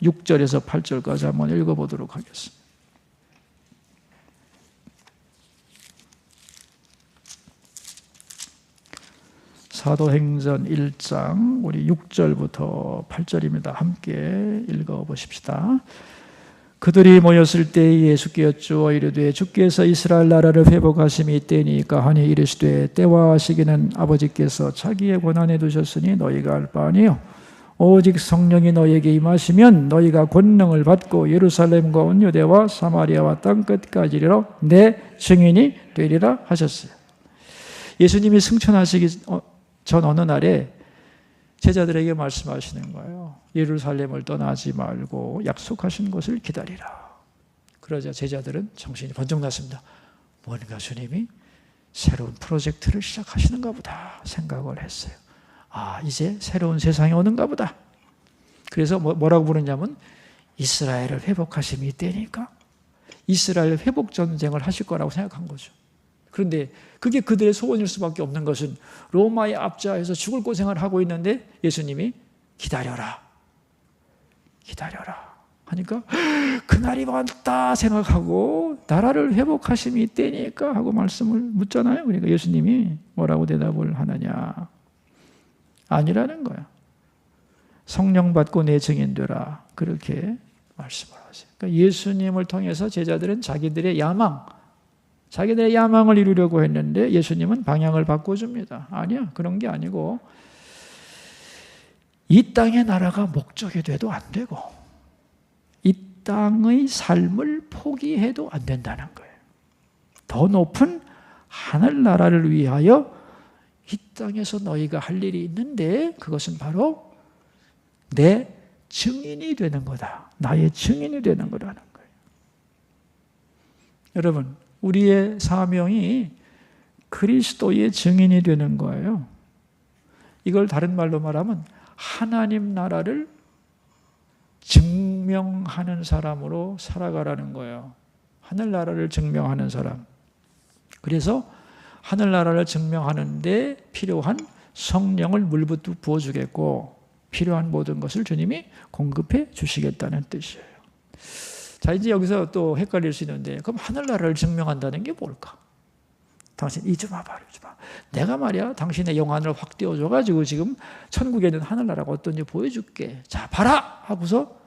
6절에서 8절까지 한번 읽어보도록 하겠습니다. 사도행전 1장 우리 6절부터 8절입니다. 함께 읽어보십시다. 그들이 모였을 때 예수께 여쭈어 이르되 주께서 이스라엘 나라를 회복하심이 이때니까 하니 이르시되 때와 시기는 아버지께서 자기의 권한에 두셨으니 너희가 알 바 아니요 오직 성령이 너희에게 임하시면 너희가 권능을 받고 예루살렘과 온 유대와 사마리아와 땅끝까지 이르러 내 증인이 되리라 하셨어요. 예수님이 승천하시기 전 어느 날에 제자들에게 말씀하시는 거예요. 예루살렘을 떠나지 말고 약속하신 곳을 기다리라. 그러자 제자들은 정신이 번쩍 났습니다. 뭔가 주님이 새로운 프로젝트를 시작하시는가 보다 생각을 했어요. 아, 이제 새로운 세상이 오는가 보다. 그래서 뭐라고 부르냐면 이스라엘을 회복하심이 이때니까 이스라엘 회복 전쟁을 하실 거라고 생각한 거죠. 그런데 그게 그들의 소원일 수밖에 없는 것은 로마의 압제하에서 죽을 고생을 하고 있는데 예수님이 기다려라 하니까 그날이 왔다 생각하고 나라를 회복하심이 이때니까 하고 말씀을 묻잖아요. 그러니까 예수님이 뭐라고 대답을 하느냐? 아니라는 거야. 성령 받고 내 증인 되라. 그렇게 말씀을 하세요. 그러니까 예수님을 통해서 제자들은 자기들의 야망을 이루려고 했는데 예수님은 방향을 바꿔줍니다. 아니야, 그런 게 아니고 이 땅의 나라가 목적이 돼도 안 되고 이 땅의 삶을 포기해도 안 된다는 거예요. 더 높은 하늘나라를 위하여 이 땅에서 너희가 할 일이 있는데 그것은 바로 내 증인이 되는 거다. 나의 증인이 되는 거라는 거예요. 여러분, 우리의 사명이 그리스도의 증인이 되는 거예요. 이걸 다른 말로 말하면 하나님 나라를 증명하는 사람으로 살아가라는 거예요. 하늘나라를 증명하는 사람. 그래서 하늘나라를 증명하는데 필요한 성령을 물부터 부어주겠고 필요한 모든 것을 주님이 공급해 주시겠다는 뜻이에요. 자, 이제 여기서 또 헷갈릴 수 있는데 그럼 하늘나라를 증명한다는 게 뭘까? 당신 이 좀 와봐, 이 좀 와. 내가 말이야 당신의 영안을 확 띄워줘가지고 지금 천국에 있는 하늘나라가 어떤지 보여줄게. 자 봐라 하고서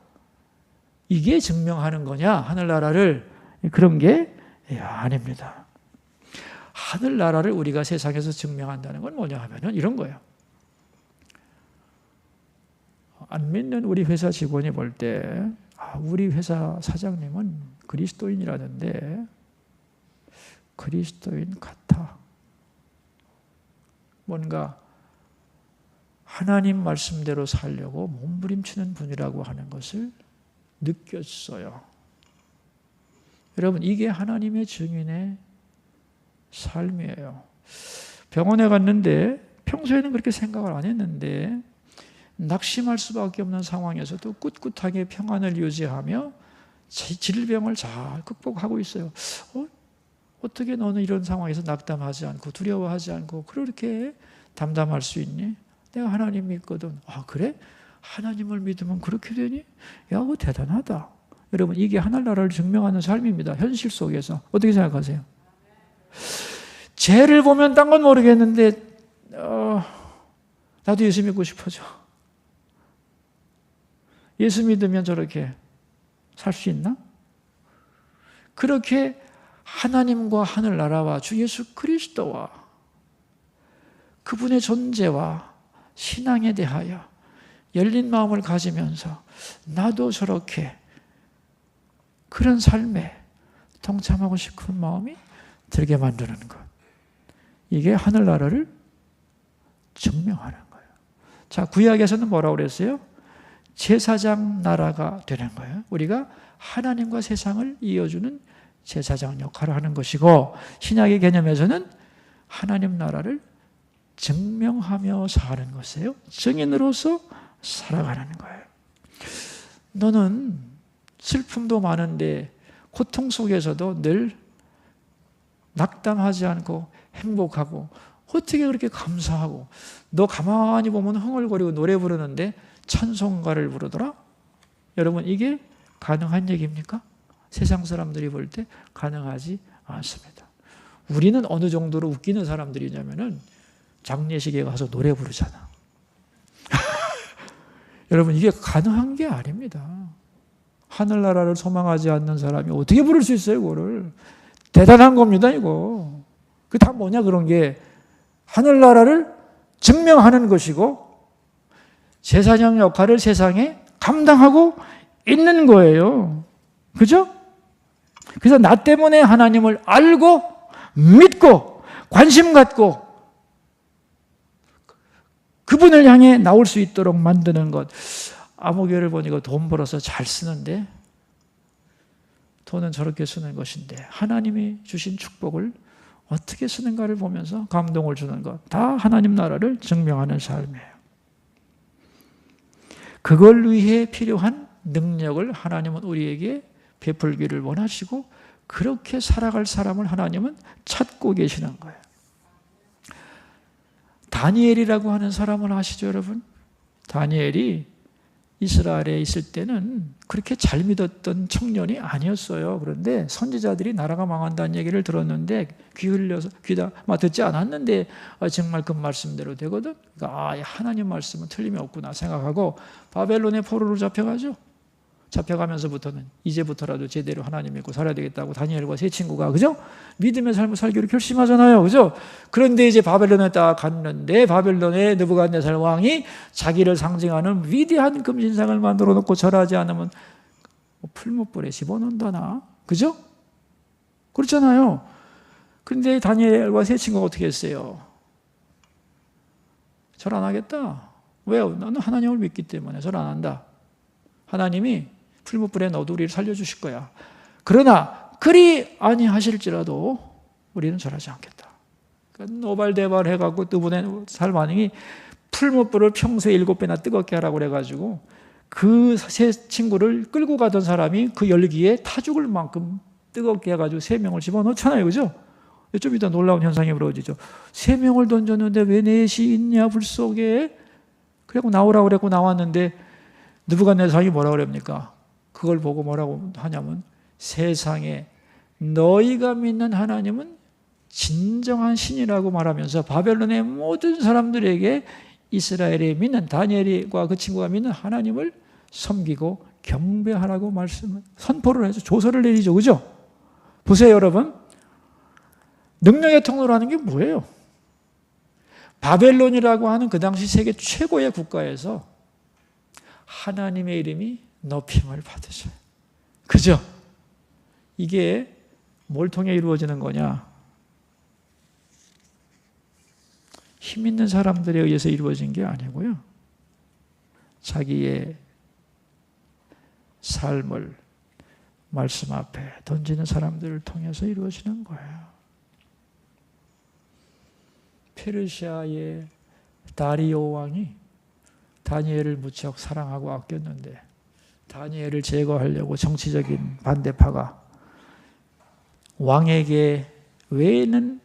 이게 증명하는 거냐 하늘나라를. 그런 게 아닙니다. 하늘나라를 우리가 세상에서 증명한다는 건 뭐냐 하면은 이런 거예요. 안 믿는 우리 회사 직원이 볼 때 우리 회사 사장님은 그리스도인이라는데 그리스도인 같아. 뭔가 하나님 말씀대로 살려고 몸부림치는 분이라고 하는 것을 느꼈어요. 여러분 이게 하나님의 증인의 삶이에요. 병원에 갔는데 평소에는 그렇게 생각을 안 했는데 낙심할 수밖에 없는 상황에서도 꿋꿋하게 평안을 유지하며 질병을 잘 극복하고 있어요. 어떻게 너는 이런 상황에서 낙담하지 않고 두려워하지 않고 그렇게 담담할 수 있니? 내가 하나님 믿거든. 그래? 하나님을 믿으면 그렇게 되니? 야, 그거 대단하다. 여러분 이게 하늘나라를 증명하는 삶입니다. 현실 속에서. 어떻게 생각하세요? 죄를 보면 딴 건 모르겠는데 나도 예수 믿고 싶어져. 예수 믿으면 저렇게 살 수 있나? 그렇게 하나님과 하늘나라와 주 예수 그리스도와 그분의 존재와 신앙에 대하여 열린 마음을 가지면서 나도 저렇게 그런 삶에 동참하고 싶은 마음이 들게 만드는 것. 이게 하늘나라를 증명하는 거예요. 자, 구약에서는 뭐라고 그랬어요? 제사장 나라가 되는 거예요. 우리가 하나님과 세상을 이어주는 제사장 역할을 하는 것이고, 신약의 개념에서는 하나님 나라를 증명하며 사는 것이에요. 증인으로서 살아가는 거예요. 너는 슬픔도 많은데 고통 속에서도 늘 낙담하지 않고 행복하고 어떻게 그렇게 감사하고, 너 가만히 보면 흥얼거리고 노래 부르는데 찬송가를 부르더라? 여러분 이게 가능한 얘기입니까? 세상 사람들이 볼 때 가능하지 않습니다. 우리는 어느 정도로 웃기는 사람들이냐면은 장례식에 가서 노래 부르잖아. 여러분 이게 가능한 게 아닙니다. 하늘나라를 소망하지 않는 사람이 어떻게 부를 수 있어요, 그거를? 대단한 겁니다, 이거. 그 다 뭐냐, 그런 게. 하늘나라를 증명하는 것이고, 제사장 역할을 세상에 감당하고 있는 거예요. 그죠? 그래서 나 때문에 하나님을 알고, 믿고, 관심 갖고, 그분을 향해 나올 수 있도록 만드는 것. 아무개를 보니까 돈 벌어서 잘 쓰는데, 돈은 저렇게 쓰는 것인데 하나님이 주신 축복을 어떻게 쓰는가를 보면서 감동을 주는 것. 다 하나님 나라를 증명하는 삶이에요. 그걸 위해 필요한 능력을 하나님은 우리에게 베풀기를 원하시고, 그렇게 살아갈 사람을 하나님은 찾고 계시는 거예요. 다니엘이라고 하는 사람을 아시죠, 여러분? 다니엘이 이스라엘에 있을 때는 그렇게 잘 믿었던 청년이 아니었어요. 그런데 선지자들이 나라가 망한다는 얘기를 들었는데 귀 흘려서 귀다 듣지 않았는데 정말 그 말씀대로 되거든. 그러니까 하나님 말씀은 틀림이 없구나 생각하고 바벨론의 포로로 잡혀가죠. 잡혀가면서부터는 이제부터라도 제대로 하나님 믿고 살아야 되겠다고 다니엘과 세 친구가, 그죠? 믿음의 삶을 살기로 결심하잖아요, 그죠? 그런데 이제 바벨론에 딱 갔는데 바벨론의 느부갓네살 왕이 자기를 상징하는 위대한 금신상을 만들어 놓고 절하지 않으면 풀무불에 집어넣는다나, 그죠? 그렇잖아요. 그런데 다니엘과 세 친구가 어떻게 했어요? 절 안 하겠다. 왜요? 나는 하나님을 믿기 때문에 절 안 한다. 하나님이 풀무불에 넣어도 우리를 살려주실 거야. 그러나 그리 아니하실지라도 우리는 절하지 않겠다. 그러니까 노발대발 해갖고 그분의 살반응이 풀무불을 평소에 7배나 뜨겁게 하라고 그래가지고 그 세 친구를 끌고 가던 사람이 그 열기에 타 죽을 만큼 뜨겁게 해가지고 3명을 집어넣잖아요, 그죠? 좀 이따 놀라운 현상이 벌어지죠. 3명을 던졌는데 왜 넷이 있냐, 불 속에? 그래고 나오라고 그랬고 나왔는데 느부갓네살이 뭐라고 그럽니까? 그걸 보고 뭐라고 하냐면, 세상에 너희가 믿는 하나님은 진정한 신이라고 말하면서 바벨론의 모든 사람들에게 이스라엘이 믿는, 다니엘과 그 친구가 믿는 하나님을 섬기고 경배하라고 선포를 해서 조서를 내리죠. 그죠? 보세요, 여러분. 능력의 통로라는 게 뭐예요? 바벨론이라고 하는 그 당시 세계 최고의 국가에서 하나님의 이름이 높임을 받으셔요. 그죠? 이게 뭘 통해 이루어지는 거냐? 힘 있는 사람들에 의해서 이루어진 게 아니고요. 자기의 삶을 말씀 앞에 던지는 사람들을 통해서 이루어지는 거예요. 페르시아의 다리오 왕이 다니엘을 무척 사랑하고 아꼈는데 다니엘을 제거하려고 정치적인 반대파가 왕에게 외에는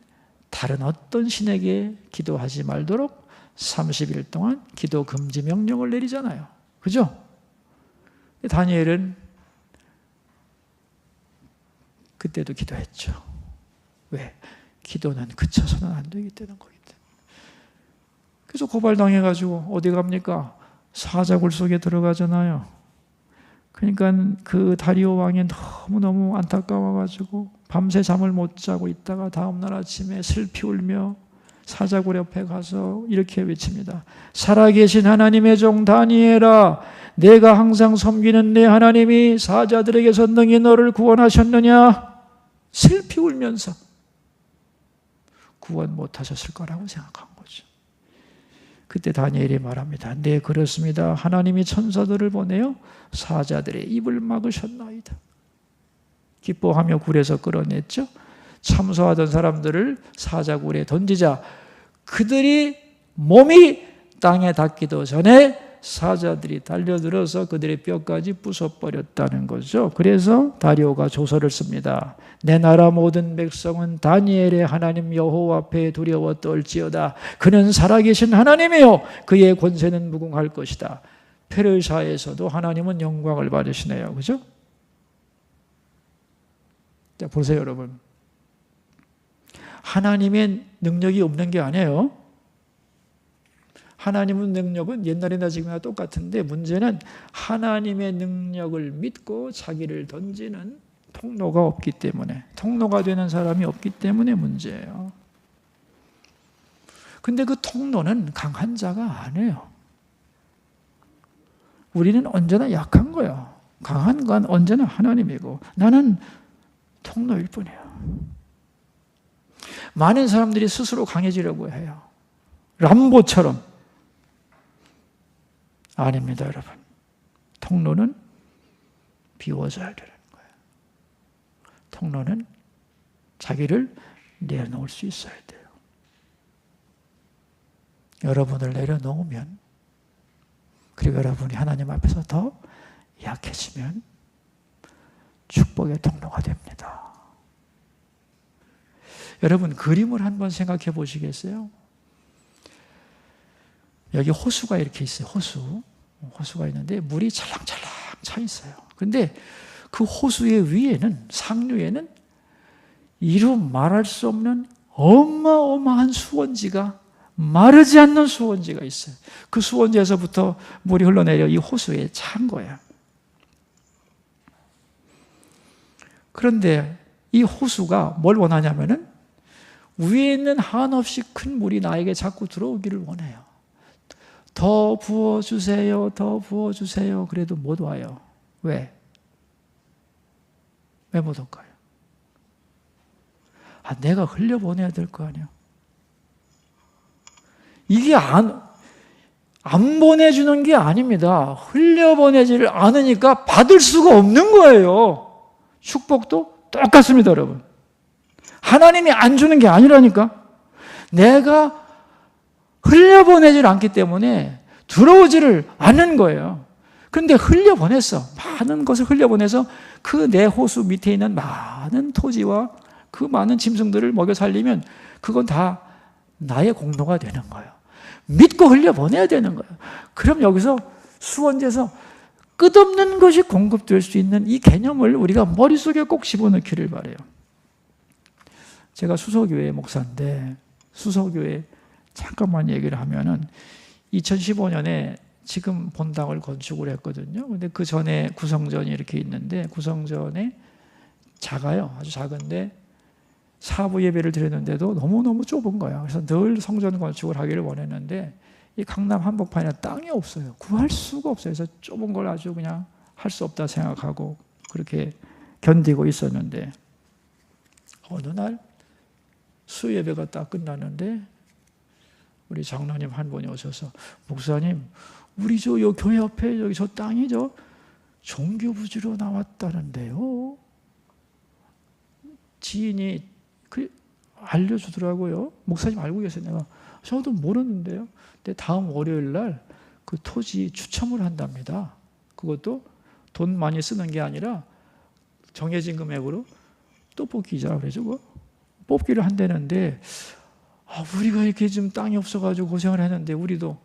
다른 어떤 신에게 기도하지 말도록 30일 동안 기도 금지 명령을 내리잖아요. 그죠? 다니엘은 그때도 기도했죠. 왜? 기도는 그쳐서는 안 되기 때문에 거기 때문에. 그래서 고발당해가지고 어디 갑니까? 사자굴 속에 들어가잖아요. 그러니까 그 다리오 왕이 너무너무 안타까워가지고 밤새 잠을 못 자고 있다가 다음날 아침에 슬피 울며 사자굴 옆에 가서 이렇게 외칩니다. 살아계신 하나님의 종 다니엘아, 내가 항상 섬기는 내 하나님이 사자들에게서 능히 너를 구원하셨느냐? 슬피 울면서 구원 못하셨을 거라고 생각한 거죠. 그때 다니엘이 말합니다. 네, 그렇습니다. 하나님이 천사들을 보내어 사자들의 입을 막으셨나이다. 기뻐하며 굴에서 끌어냈죠. 참소하던 사람들을 사자굴에 던지자 그들이 몸이 땅에 닿기도 전에 사자들이 달려들어서 그들의 뼈까지 부숴버렸다는 거죠. 그래서 다리오가 조서를 씁니다. 내 나라 모든 백성은 다니엘의 하나님 여호와 앞에 두려워 떨지어다. 그는 살아계신 하나님이요 그의 권세는 무궁할 것이다. 페르시아에서도 하나님은 영광을 받으시네요. 그죠? 자, 보세요, 여러분. 하나님의 능력이 없는 게 아니에요. 하나님의 능력은 옛날이나 지금이나 똑같은데 문제는 하나님의 능력을 믿고 자기를 던지는 통로가 없기 때문에, 통로가 되는 사람이 없기 때문에 문제예요. 근데 그 통로는 강한 자가 아니에요. 우리는 언제나 약한 거예요. 강한 건 언제나 하나님이고 나는 통로일 뿐이에요. 많은 사람들이 스스로 강해지려고 해요. 람보처럼. 아닙니다, 여러분. 통로는 비워져야 되는 거예요. 통로는 자기를 내려놓을 수 있어야 돼요. 여러분을 내려놓으면, 그리고 여러분이 하나님 앞에서 더 약해지면 축복의 통로가 됩니다. 여러분, 그림을 한번 생각해 보시겠어요? 여기 호수가 이렇게 있어요. 호수가 있는데 물이 찰랑찰랑 차 있어요. 그런데 그 호수의 위에는, 상류에는 이루 말할 수 없는 어마어마한 수원지가, 마르지 않는 수원지가 있어요. 그 수원지에서부터 물이 흘러내려 이 호수에 찬 거예요. 그런데 이 호수가 뭘 원하냐면은 위에 있는 한없이 큰 물이 나에게 자꾸 들어오기를 원해요. 더 부어주세요, 더 부어주세요. 그래도 못 와요. 왜? 왜 못 올까요? 내가 흘려보내야 될 거 아니에요. 이게 안 보내주는 게 아닙니다. 흘려보내지를 않으니까 받을 수가 없는 거예요. 축복도 똑같습니다, 여러분. 하나님이 안 주는 게 아니라니까. 내가 흘려보내질 않기 때문에 들어오지를 않는 거예요. 그런데 흘려보냈어. 많은 것을 흘려보내서 그 내 호수 밑에 있는 많은 토지와 그 많은 짐승들을 먹여 살리면 그건 다 나의 공로가 되는 거예요. 믿고 흘려보내야 되는 거예요. 그럼 여기서 수원지에서 끝없는 것이 공급될 수 있는 이 개념을 우리가 머릿속에 꼭 집어넣기를 바라요. 제가 수서교회 목사인데 수서교회 잠깐만 얘기를 하면은 2015년에 지금 본당을 건축을 했거든요. 근데 그 전에 구성전이 이렇게 있는데 구성전에 작아요. 아주 작은데 사부 예배를 드렸는데도 너무너무 좁은 거야. 그래서 늘 성전 건축을 하기를 원했는데 이 강남 한복판에 땅이 없어요. 구할 수가 없어요. 그래서 좁은 걸 아주 그냥 할 수 없다 생각하고 그렇게 견디고 있었는데 어느 날 수예배가 딱 끝났는데 우리 장로님 한 분이 오셔서 목사님 우리 요 교회 옆에 여기 저 땅이 저 종교부지로 나왔다는데요. 지인이 알려주더라고요. 목사님 알고 계세요? 내가 저도 모르는데요. 근데 다음 월요일 날 그 토지 추첨을 한답니다. 그것도 돈 많이 쓰는 게 아니라 정해진 금액으로 또 뽑기자 그래가지고 뽑기를 한다는데 우리가 이렇게 좀 땅이 없어가지고 고생을 했는데 우리도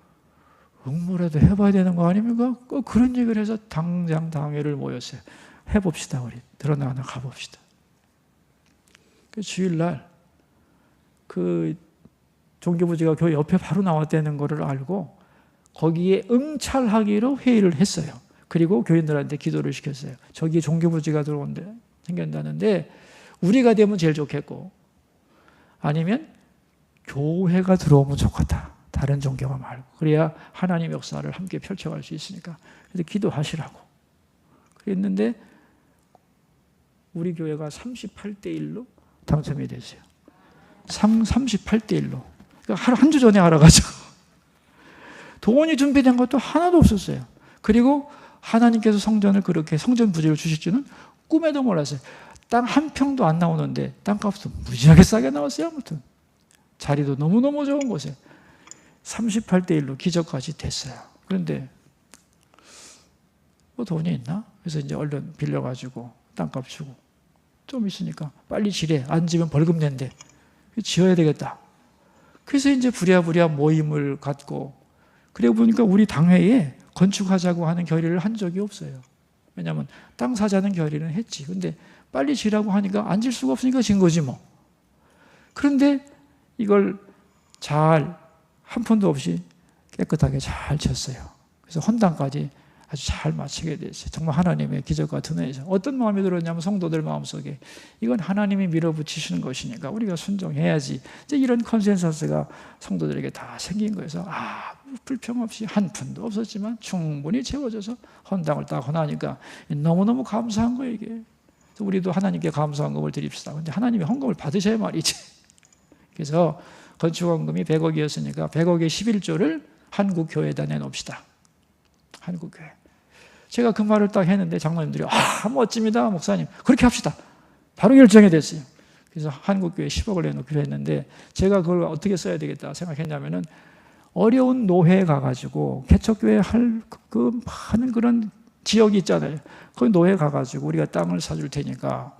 응모라도 해봐야 되는 거 아닙니까? 그런 얘기를 해서 당장 당회를 모였어요. 해봅시다. 우리 드러나나 가봅시다. 그 주일날 그 종교부지가 교회 옆에 바로 나왔다는 것을 알고 거기에 응찰하기로 회의를 했어요. 그리고 교인들한테 기도를 시켰어요. 저기에 종교부지가 생긴다는데 우리가 되면 제일 좋겠고 아니면 교회가 들어오면 좋겠다. 다른 종교가 말고. 그래야 하나님의 역사를 함께 펼쳐갈 수 있으니까. 그래서 기도하시라고. 그랬는데 우리 교회가 38대 1로 당첨이 됐어요. 38대 1로. 그러니까 한 주 전에 알아가지고. 돈이 준비된 것도 하나도 없었어요. 그리고 하나님께서 성전을 그렇게 성전 부지를 주실 줄은 꿈에도 몰랐어요. 땅 한 평도 안 나오는데 땅값도 무지하게 싸게 나왔어요. 아무튼 자리도 너무너무 좋은 곳에 38대 1로 기적까지 됐어요. 그런데 뭐 돈이 있나? 그래서 이제 얼른 빌려가지고 땅값 주고 좀 있으니까 빨리 지래. 안 지면 벌금 낸대. 지어야 되겠다. 그래서 이제 부랴부랴 모임을 갖고 그래 보니까 우리 당회에 건축하자고 하는 결의를 한 적이 없어요. 왜냐하면 땅 사자는 결의는 했지. 근데 빨리 지라고 하니까 안 질 수가 없으니까 진 거지 뭐. 그런데 이걸 잘 한 푼도 없이 깨끗하게 잘 쳤어요. 그래서 헌당까지 아주 잘 마치게 됐어요. 정말 하나님의 기적 같은 은혜죠. 어떤 마음이 들었냐면 성도들 마음속에 이건 하나님이 밀어붙이시는 것이니까 우리가 순종해야지. 이제 이런 컨센서스가 성도들에게 다 생긴 거여서 불평 없이 한 푼도 없었지만 충분히 채워져서 헌당을 딱 헌하니까 너무너무 감사한 거예요 이게. 그래서 우리도 하나님께 감사헌금을 드립시다. 근데 하나님이 헌금을 받으셔야 말이지. 그래서 건축헌금이 100억이었으니까 100억의 11조를 한국교회에다 내놓읍시다. 한국교회. 제가 그 말을 딱 했는데 장로님들이 멋집니다 목사님. 그렇게 합시다. 바로 결정이 됐어요. 그래서 한국교회 10억을 내놓기로 했는데 제가 그걸 어떻게 써야 되겠다 생각했냐면은 어려운 노회에 가가지고 개척교회 할 그 많은 그런 지역이 있잖아요. 거기 노회 가가지고 우리가 땅을 사줄 테니까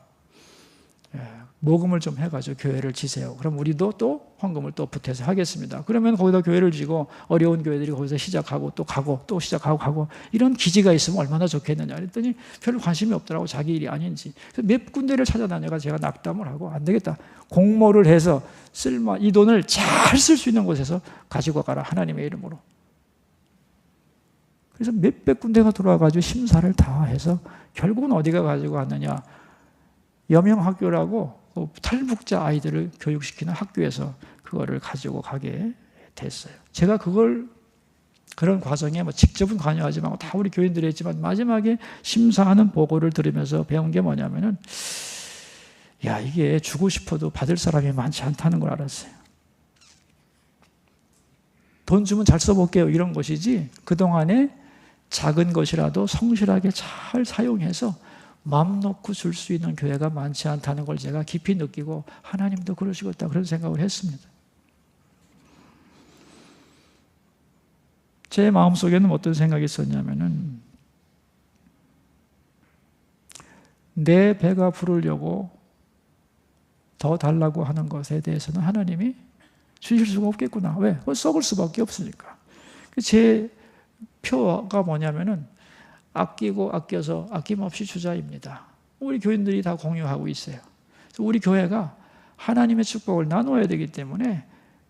모금을 좀 해가지고 교회를 지세요. 그럼 우리도 또 헌금을 또 보태서 하겠습니다. 그러면 거기다 교회를 지고 어려운 교회들이 거기서 시작하고 또 가고 또 시작하고 가고 이런 기지가 있으면 얼마나 좋겠느냐 그랬더니 별로 관심이 없더라고. 자기 일이 아닌지. 그래서 몇 군데를 찾아다녀가 제가 낙담을 하고 안 되겠다. 공모를 해서 이 돈을 잘 쓸 수 있는 곳에서 가지고 가라. 하나님의 이름으로. 그래서 몇백 군데가 돌아가지고 심사를 다 해서 결국은 어디가 가지고 왔느냐. 여명학교라고 탈북자 아이들을 교육시키는 학교에서 그거를 가지고 가게 됐어요. 제가 그런 과정에 직접은 관여하지 말고 다 우리 교인들이 했지만 마지막에 심사하는 보고를 들으면서 배운 게 뭐냐면은 이게 주고 싶어도 받을 사람이 많지 않다는 걸 알았어요. 돈 주면 잘 써볼게요 이런 것이지 그동안에 작은 것이라도 성실하게 잘 사용해서 마음 놓고 줄 수 있는 교회가 많지 않다는 걸 제가 깊이 느끼고 하나님도 그러시겠다 그런 생각을 했습니다. 제 마음속에는 어떤 생각이 있었냐면은 내 배가 부르려고 더 달라고 하는 것에 대해서는 하나님이 주실 수가 없겠구나. 왜? 썩을 수밖에 없으니까. 제 표가 뭐냐면은 아끼고 아껴서 아낌없이 주자입니다. 우리 교인들이 다 공유하고 있어요. 그래서 우리 교회가 하나님의 축복을 나눠야 되기 때문에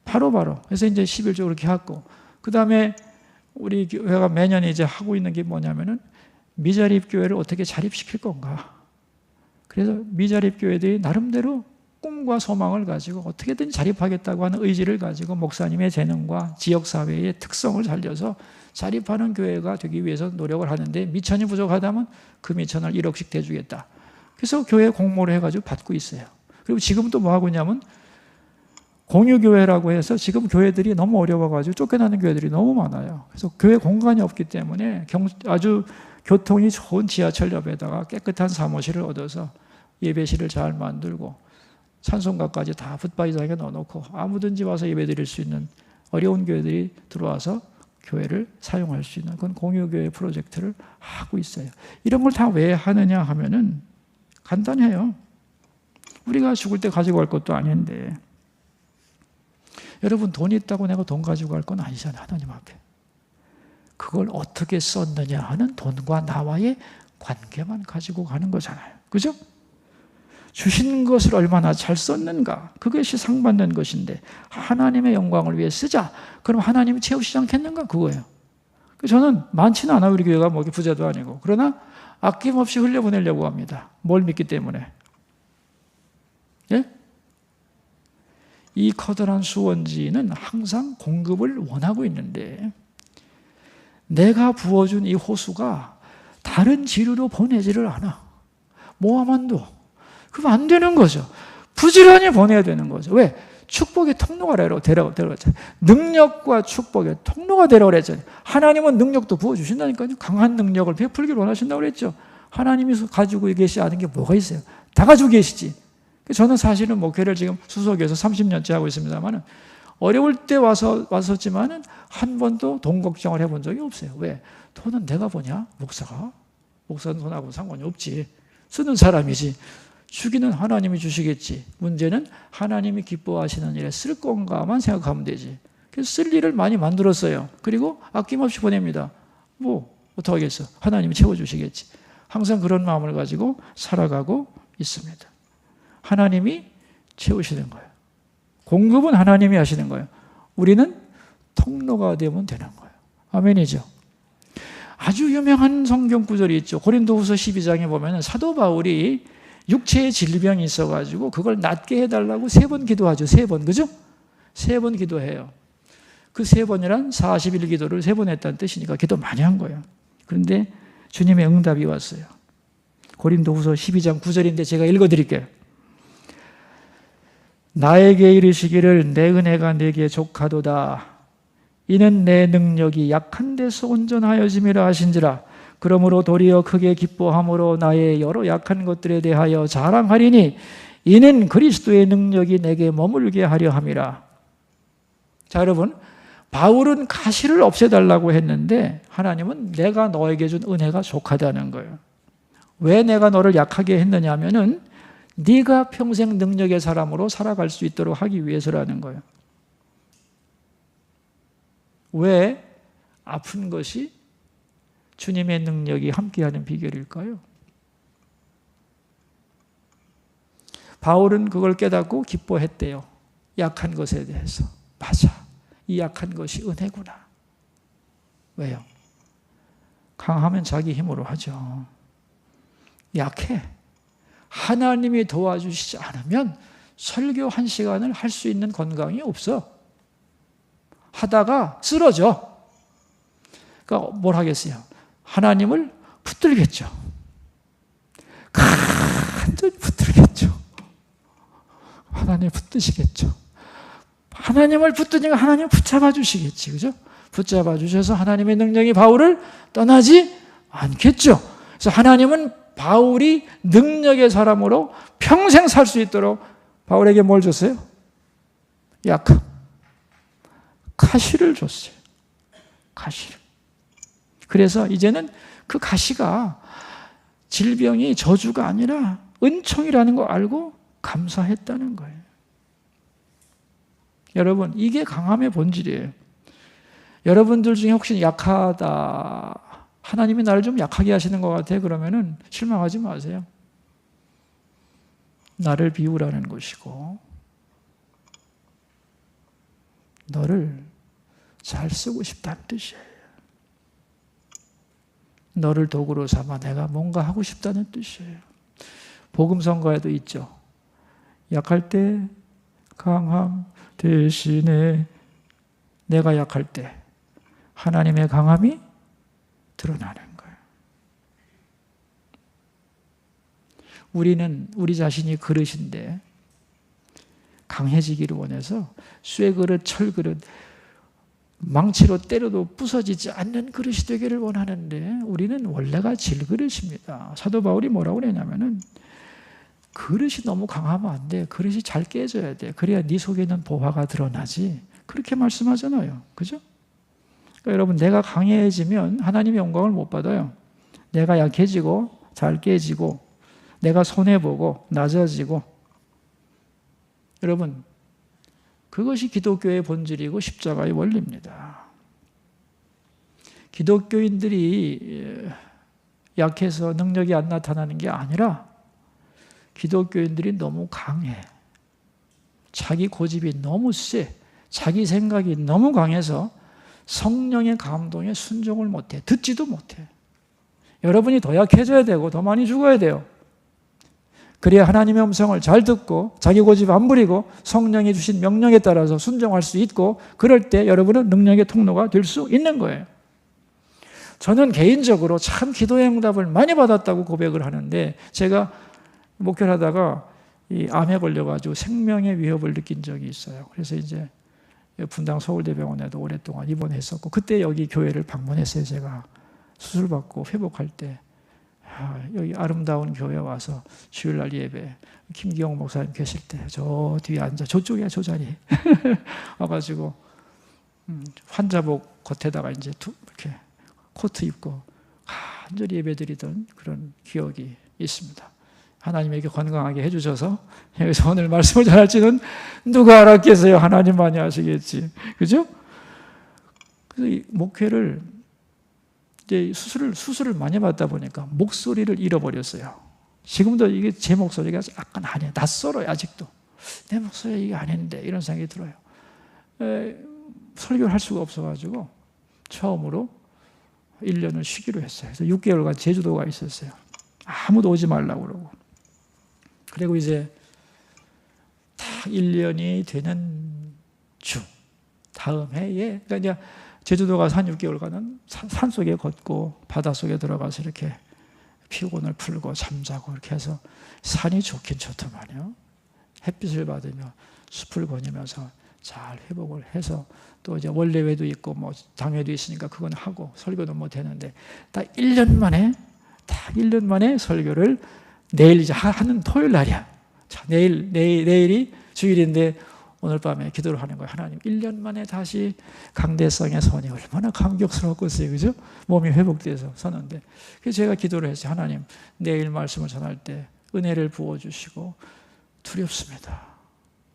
바로바로 그래서 이제 11조 그렇게 하고, 그 다음에 우리 교회가 매년 이제 하고 있는 게 뭐냐면은 미자립 교회를 어떻게 자립시킬 건가. 그래서 미자립 교회들이 나름대로 꿈과 소망을 가지고 어떻게든 자립하겠다고 하는 의지를 가지고 목사님의 재능과 지역사회의 특성을 살려서 자립하는 교회가 되기 위해서 노력을 하는데, 미천이 부족하다면 그 미천을 1억씩 대주겠다. 그래서 교회 공모를 해가지고 받고 있어요. 그리고 지금 또 뭐 하고 있냐면 공유교회라고 해서 지금 교회들이 너무 어려워가지고 쫓겨나는 교회들이 너무 많아요. 그래서 교회 공간이 없기 때문에 아주 교통이 좋은 지하철 옆에다가 깨끗한 사무실을 얻어서 예배실을 잘 만들고 찬송가까지 다 붙바이장에 넣어놓고 아무든지 와서 예배드릴 수 있는 어려운 교회들이 들어와서 교회를 사용할 수 있는 그런 공유교회 프로젝트를 하고 있어요. 이런 걸 다 왜 하느냐 하면은 간단해요. 우리가 죽을 때 가지고 갈 것도 아닌데, 여러분 돈이 있다고 내가 돈 가지고 갈 건 아니잖아요. 하나님 앞에. 그걸 어떻게 썼느냐 하는 돈과 나와의 관계만 가지고 가는 거잖아요. 그죠? 주신 것을 얼마나 잘 썼는가, 그것이 상받는 것인데 하나님의 영광을 위해 쓰자. 그럼 하나님이 채우시지 않겠는가? 그거예요. 저는 많지는 않아요. 우리 교회가 뭐 부자도 아니고. 그러나 아낌없이 흘려보내려고 합니다. 뭘 믿기 때문에? 예? 이 커다란 수원지는 항상 공급을 원하고 있는데 내가 부어준 이 호수가 다른 지류로 보내지를 않아. 모아만도. 그럼 안 되는 거죠. 부지런히 보내야 되는 거죠. 왜? 축복의 통로가 데려갔잖아요. 능력과 축복의 통로가 데려오랬잖아요. 하나님은 능력도 부어주신다니까요. 강한 능력을 베풀기를 원하신다고 그랬죠. 하나님이 가지고 계시지 않은 게 뭐가 있어요? 다 가지고 계시지. 저는 사실은 목회를 지금 수석에서 30년째 하고 있습니다만 어려울 때 왔었지만은 한 번도 돈 걱정을 해본 적이 없어요. 왜? 돈은 내가 버냐? 목사는 돈하고 상관이 없지. 쓰는 사람이지. 주기는 하나님이 주시겠지. 문제는 하나님이 기뻐하시는 일에 쓸 건가만 생각하면 되지. 그래서 쓸 일을 많이 만들었어요. 그리고 아낌없이 보냅니다. 뭐 어떡하겠어. 하나님이 채워주시겠지. 항상 그런 마음을 가지고 살아가고 있습니다. 하나님이 채우시는 거예요. 공급은 하나님이 하시는 거예요. 우리는 통로가 되면 되는 거예요. 아멘이죠. 아주 유명한 성경 구절이 있죠. 고린도후서 12장에 보면 사도 바울이 육체의 질병이 있어가지고 그걸 낫게 해달라고 3번 기도하죠. 3번. 그죠? 3번 기도해요. 그 3번이란 40일 기도를 3번 했다는 뜻이니까 기도 많이 한 거예요. 그런데 주님의 응답이 왔어요. 고린도후서 12장 9절인데 제가 읽어드릴게요. 나에게 이르시기를 내 은혜가 내게 족하도다. 이는 내 능력이 약한 데서 온전하여짐이라 하신지라. 그러므로 도리어 크게 기뻐함으로 나의 여러 약한 것들에 대하여 자랑하리니 이는 그리스도의 능력이 내게 머물게 하려 함이라. 자, 여러분, 바울은 가시를 없애달라고 했는데 하나님은 내가 너에게 준 은혜가 족하다는 거예요. 왜 내가 너를 약하게 했느냐 하면은 네가 평생 능력의 사람으로 살아갈 수 있도록 하기 위해서라는 거예요. 왜 아픈 것이 주님의 능력이 함께하는 비결일까요? 바울은 그걸 깨닫고 기뻐했대요. 약한 것에 대해서. 맞아. 이 약한 것이 은혜구나. 왜요? 강하면 자기 힘으로 하죠. 약해. 하나님이 도와주시지 않으면 설교 1시간을 할 수 있는 건강이 없어. 하다가 쓰러져. 그러니까 뭘 하겠어요? 하나님을 붙들겠죠. 간절히 붙들겠죠. 하나님 붙드시겠죠. 하나님을 붙드니까 하나님 붙잡아 주시겠지. 그죠? 붙잡아 주셔서 하나님의 능력이 바울을 떠나지 않겠죠. 그래서 하나님은 바울이 능력의 사람으로 평생 살 수 있도록 바울에게 뭘 줬어요? 약함. 가시를 줬어요. 가시를. 그래서 이제는 그 가시가 질병이 저주가 아니라 은총이라는 거 알고 감사했다는 거예요. 여러분, 이게 강함의 본질이에요. 여러분들 중에 혹시 약하다, 하나님이 나를 좀 약하게 하시는 것 같아, 그러면은 실망하지 마세요. 나를 비우라는 것이고 너를 잘 쓰고 싶다는 뜻이에요. 너를 도구로 삼아 내가 뭔가 하고 싶다는 뜻이에요. 복음성가에도 있죠. 약할 때 강함 대신에 내가 약할 때 하나님의 강함이 드러나는 거예요. 우리는 우리 자신이 그릇인데 강해지기를 원해서 쇠그릇, 철그릇, 망치로 때려도 부서지지 않는 그릇이 되기를 원하는데 우리는 원래가 질그릇입니다. 사도 바울이 뭐라고 그러냐면은 그릇이 너무 강하면 안 돼. 그릇이 잘 깨져야 돼. 그래야 네 속에 있는 보화가 드러나지. 그렇게 말씀하잖아요. 그죠? 그러니까 여러분, 내가 강해지면 하나님의 영광을 못 받아요. 내가 약해지고 잘 깨지고 내가 손해보고 낮아지고, 여러분, 그것이 기독교의 본질이고 십자가의 원리입니다. 기독교인들이 약해서 능력이 안 나타나는 게 아니라 기독교인들이 너무 강해. 자기 고집이 너무 세. 자기 생각이 너무 강해서 성령의 감동에 순종을 못해. 듣지도 못해. 여러분이 더 약해져야 되고 더 많이 죽어야 돼요. 그래야 하나님의 음성을 잘 듣고 자기 고집 안 부리고 성령이 주신 명령에 따라서 순종할 수 있고, 그럴 때 여러분은 능력의 통로가 될 수 있는 거예요. 저는 개인적으로 참 기도의 응답을 많이 받았다고 고백을 하는데, 제가 목회를 하다가 이 암에 걸려가지고 생명의 위협을 느낀 적이 있어요. 그래서 이제 분당 서울대병원에도 오랫동안 입원했었고, 그때 여기 교회를 방문했어요. 제가 수술받고 회복할 때 여기 아름다운 교회 와서 주일날 예배, 김기영 목사님 계실 때 저 뒤에 앉아, 저쪽이야 저 자리 와가지고 환자복 겉에다가 이제 이렇게 코트 입고 간절히 예배드리던 그런 기억이 있습니다. 하나님에게 건강하게 해주셔서 여기서 오늘 말씀을 전할지는 누가 알았겠어요. 하나님만이 아시겠지. 그죠? 그래서 이 목회를 이제 수술을 많이 받다 보니까 목소리를 잃어버렸어요. 지금도 이게 제 목소리가 약간 아니에요. 낯설어요. 아직도. 내 목소리 이게 아닌데 이런 생각이 들어요. 설교를 할 수가 없어가지고 처음으로 1년을 쉬기로 했어요. 그래서 6개월간 제주도 가 있었어요. 아무도 오지 말라고 그러고. 그리고 이제 딱 1년이 되는 주 다음 해에, 그러니까 이제 제주도 가서 한 6개월간은 산속에 걷고 바닷속에 들어가서 이렇게 피곤을 풀고 잠자고 이렇게 해서, 산이 좋긴 좋더만요. 햇빛을 받으며 숲을 거니면서 잘 회복을 해서, 또 이제 원래회도 있고 뭐 당회도 있으니까 그건 하고 설교도 못 했는데, 딱 1년 만에 설교를 내일 이제 하는 토요일 날이야. 자, 내일이 주일인데 오늘 밤에 기도를 하는 거예요. 하나님, 1년 만에 다시 강대성의 손이 얼마나 감격스럽겠어요. 그죠? 몸이 회복돼서 서는데. 그래서 제가 기도를 했어요. 하나님, 내일 말씀을 전할 때 은혜를 부어주시고, 두렵습니다.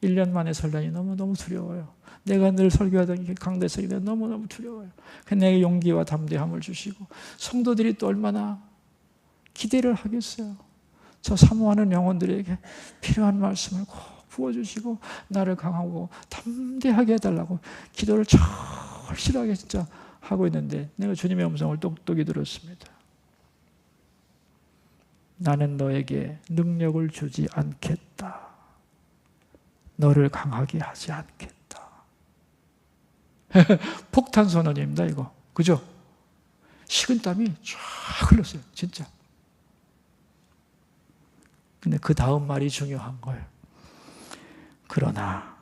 1년 만에 설교하니 너무너무 두려워요. 내가 늘 설교하던 강대성이 너무너무 두려워요. 내게 용기와 담대함을 주시고, 성도들이 또 얼마나 기대를 하겠어요. 저 사모하는 영혼들에게 필요한 말씀을 꼭 부어주시고 나를 강하고 담대하게 해달라고 기도를 절실하게 진짜 하고 있는데, 내가 주님의 음성을 똑똑히 들었습니다. 나는 너에게 능력을 주지 않겠다. 너를 강하게 하지 않겠다. 폭탄 선언입니다, 이거. 그죠? 식은땀이 쫙 흘렀어요, 진짜. 근데 그 다음 말이 중요한 거예요. 그러나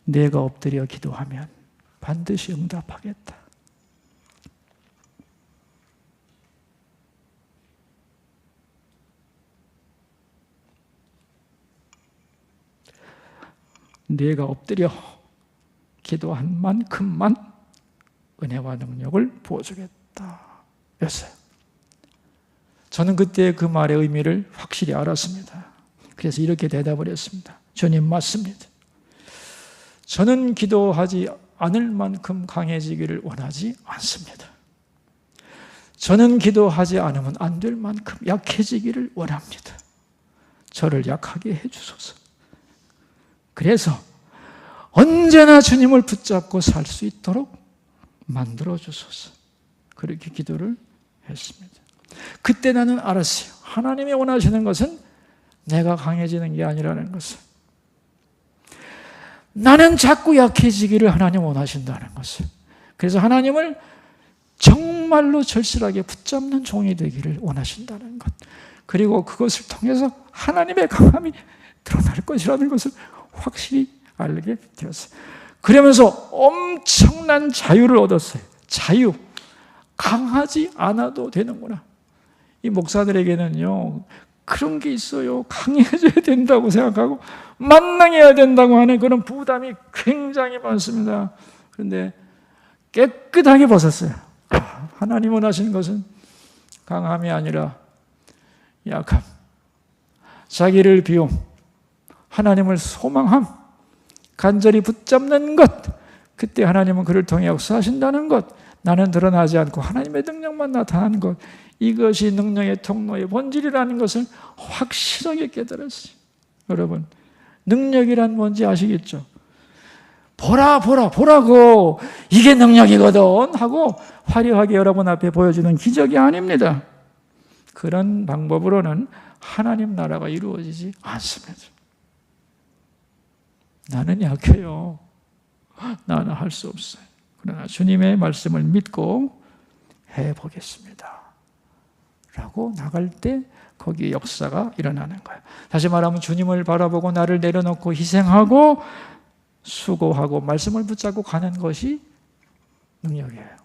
내가 엎드려 기도하면 반드시 응답하겠다. 내가 엎드려 기도한 만큼만 은혜와 능력을 부어주겠다 였어요. 저는 그때 그 말의 의미를 확실히 알았습니다. 그래서 이렇게 대답을 했습니다. 주님, 맞습니다. 저는 기도하지 않을 만큼 강해지기를 원하지 않습니다. 저는 기도하지 않으면 안 될 만큼 약해지기를 원합니다. 저를 약하게 해주소서. 그래서 언제나 주님을 붙잡고 살 수 있도록 만들어 주소서. 그렇게 기도를 했습니다. 그때 나는 알았어요. 하나님이 원하시는 것은 내가 강해지는 게 아니라는 것을. 나는 자꾸 약해지기를 하나님 원하신다는 것을. 그래서 하나님을 정말로 절실하게 붙잡는 종이 되기를 원하신다는 것. 그리고 그것을 통해서 하나님의 강함이 드러날 것이라는 것을 확실히 알게 되었어요. 그러면서 엄청난 자유를 얻었어요. 자유. 강하지 않아도 되는구나. 이 목사들에게는요, 그런 게 있어요. 강해져야 된다고 생각하고 만능해야 된다고 하는 그런 부담이 굉장히 많습니다. 그런데 깨끗하게 벗었어요. 하나님 원하시는 것은 강함이 아니라 약함, 자기를 비움, 하나님을 소망함, 간절히 붙잡는 것. 그때 하나님은 그를 통해 역사하신다는 것. 나는 드러나지 않고 하나님의 능력만 나타나는 것. 이것이 능력의 통로의 본질이라는 것을 확실하게 깨달았어요. 여러분, 능력이란 뭔지 아시겠죠? 보라고 이게 능력이거든 하고 화려하게 여러분 앞에 보여주는 기적이 아닙니다. 그런 방법으로는 하나님 나라가 이루어지지 않습니다. 나는 약해요. 나는 할 수 없어요. 그러나 주님의 말씀을 믿고 해보겠습니다 라고 나갈 때 거기에 역사가 일어나는 거예요. 다시 말하면 주님을 바라보고 나를 내려놓고 희생하고 수고하고 말씀을 붙잡고 가는 것이 능력이에요.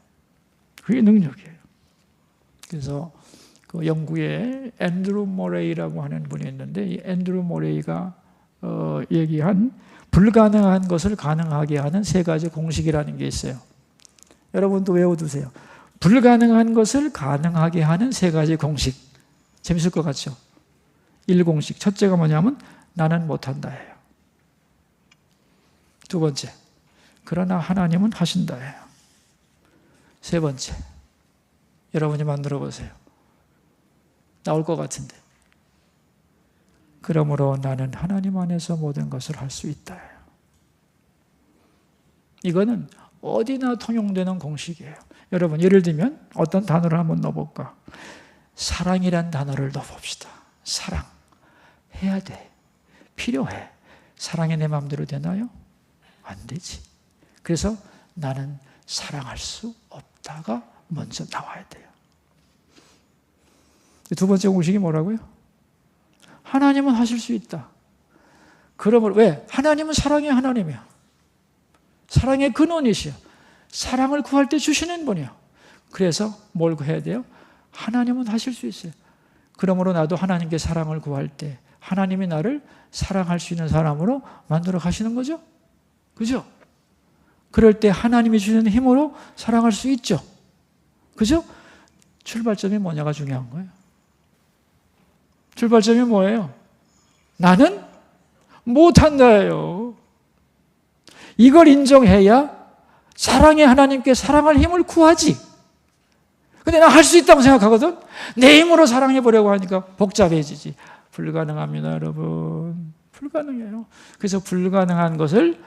그게 능력이에요. 그래서 그 영국에 앤드루 모레이라고 하는 분이 있는데, 이 앤드루 모레이가 얘기한 불가능한 것을 가능하게 하는 세 가지 공식이라는 게 있어요. 여러분도 외워두세요. 불가능한 것을 가능하게 하는 세 가지 공식. 재밌을 것 같죠? 1공식. 첫째가 뭐냐면 나는 못한다예요. 두 번째, 그러나 하나님은 하신다예요. 세 번째, 여러분이 만들어 보세요. 나올 것 같은데. 그러므로 나는 하나님 안에서 모든 것을 할 수 있다. 이거는 어디나 통용되는 공식이에요. 여러분, 예를 들면 어떤 단어를 한번 넣어볼까? 사랑이란 단어를 넣어봅시다. 사랑. 해야 돼. 필요해. 사랑이 내 마음대로 되나요? 안 되지. 그래서 나는 사랑할 수 없다가 먼저 나와야 돼요. 두 번째 공식이 뭐라고요? 하나님은 하실 수 있다. 그러므로 왜? 하나님은 사랑의 하나님이야. 사랑의 근원이시야. 사랑을 구할 때 주시는 분이야. 그래서 뭘 해야 돼요? 하나님은 하실 수 있어요. 그러므로 나도 하나님께 사랑을 구할 때 하나님이 나를 사랑할 수 있는 사람으로 만들어 가시는 거죠. 그죠? 그럴 때 하나님이 주시는 힘으로 사랑할 수 있죠. 그죠? 출발점이 뭐냐가 중요한 거예요. 출발점이 뭐예요? 나는 못한다예요. 이걸 인정해야 사랑의 하나님께 사랑할 힘을 구하지. 근데 나 할 수 있다고 생각하거든? 내 힘으로 사랑해보려고 하니까 복잡해지지. 불가능합니다, 여러분. 불가능해요. 그래서 불가능한 것을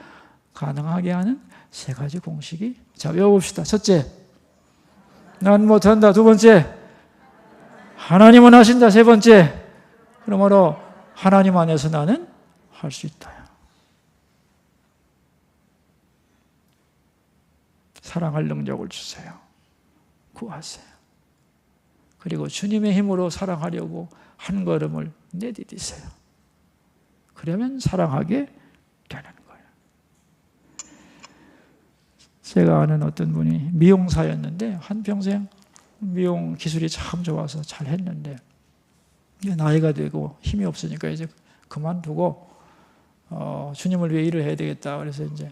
가능하게 하는 세 가지 공식이, 자, 외워봅시다. 첫째, 난 못한다. 두 번째, 하나님은 하신다. 세 번째, 그러므로 하나님 안에서 나는 할 수 있다. 사랑할 능력을 주세요. 구하세요. 그리고 주님의 힘으로 사랑하려고 한 걸음을 내디디세요. 그러면 사랑하게 되는 거예요. 제가 아는 어떤 분이 미용사였는데 한평생 미용 기술이 참 좋아서 잘 했는데 나이가 되고 힘이 없으니까 이제 그만두고 주님을 위해 일을 해야 되겠다. 그래서 이제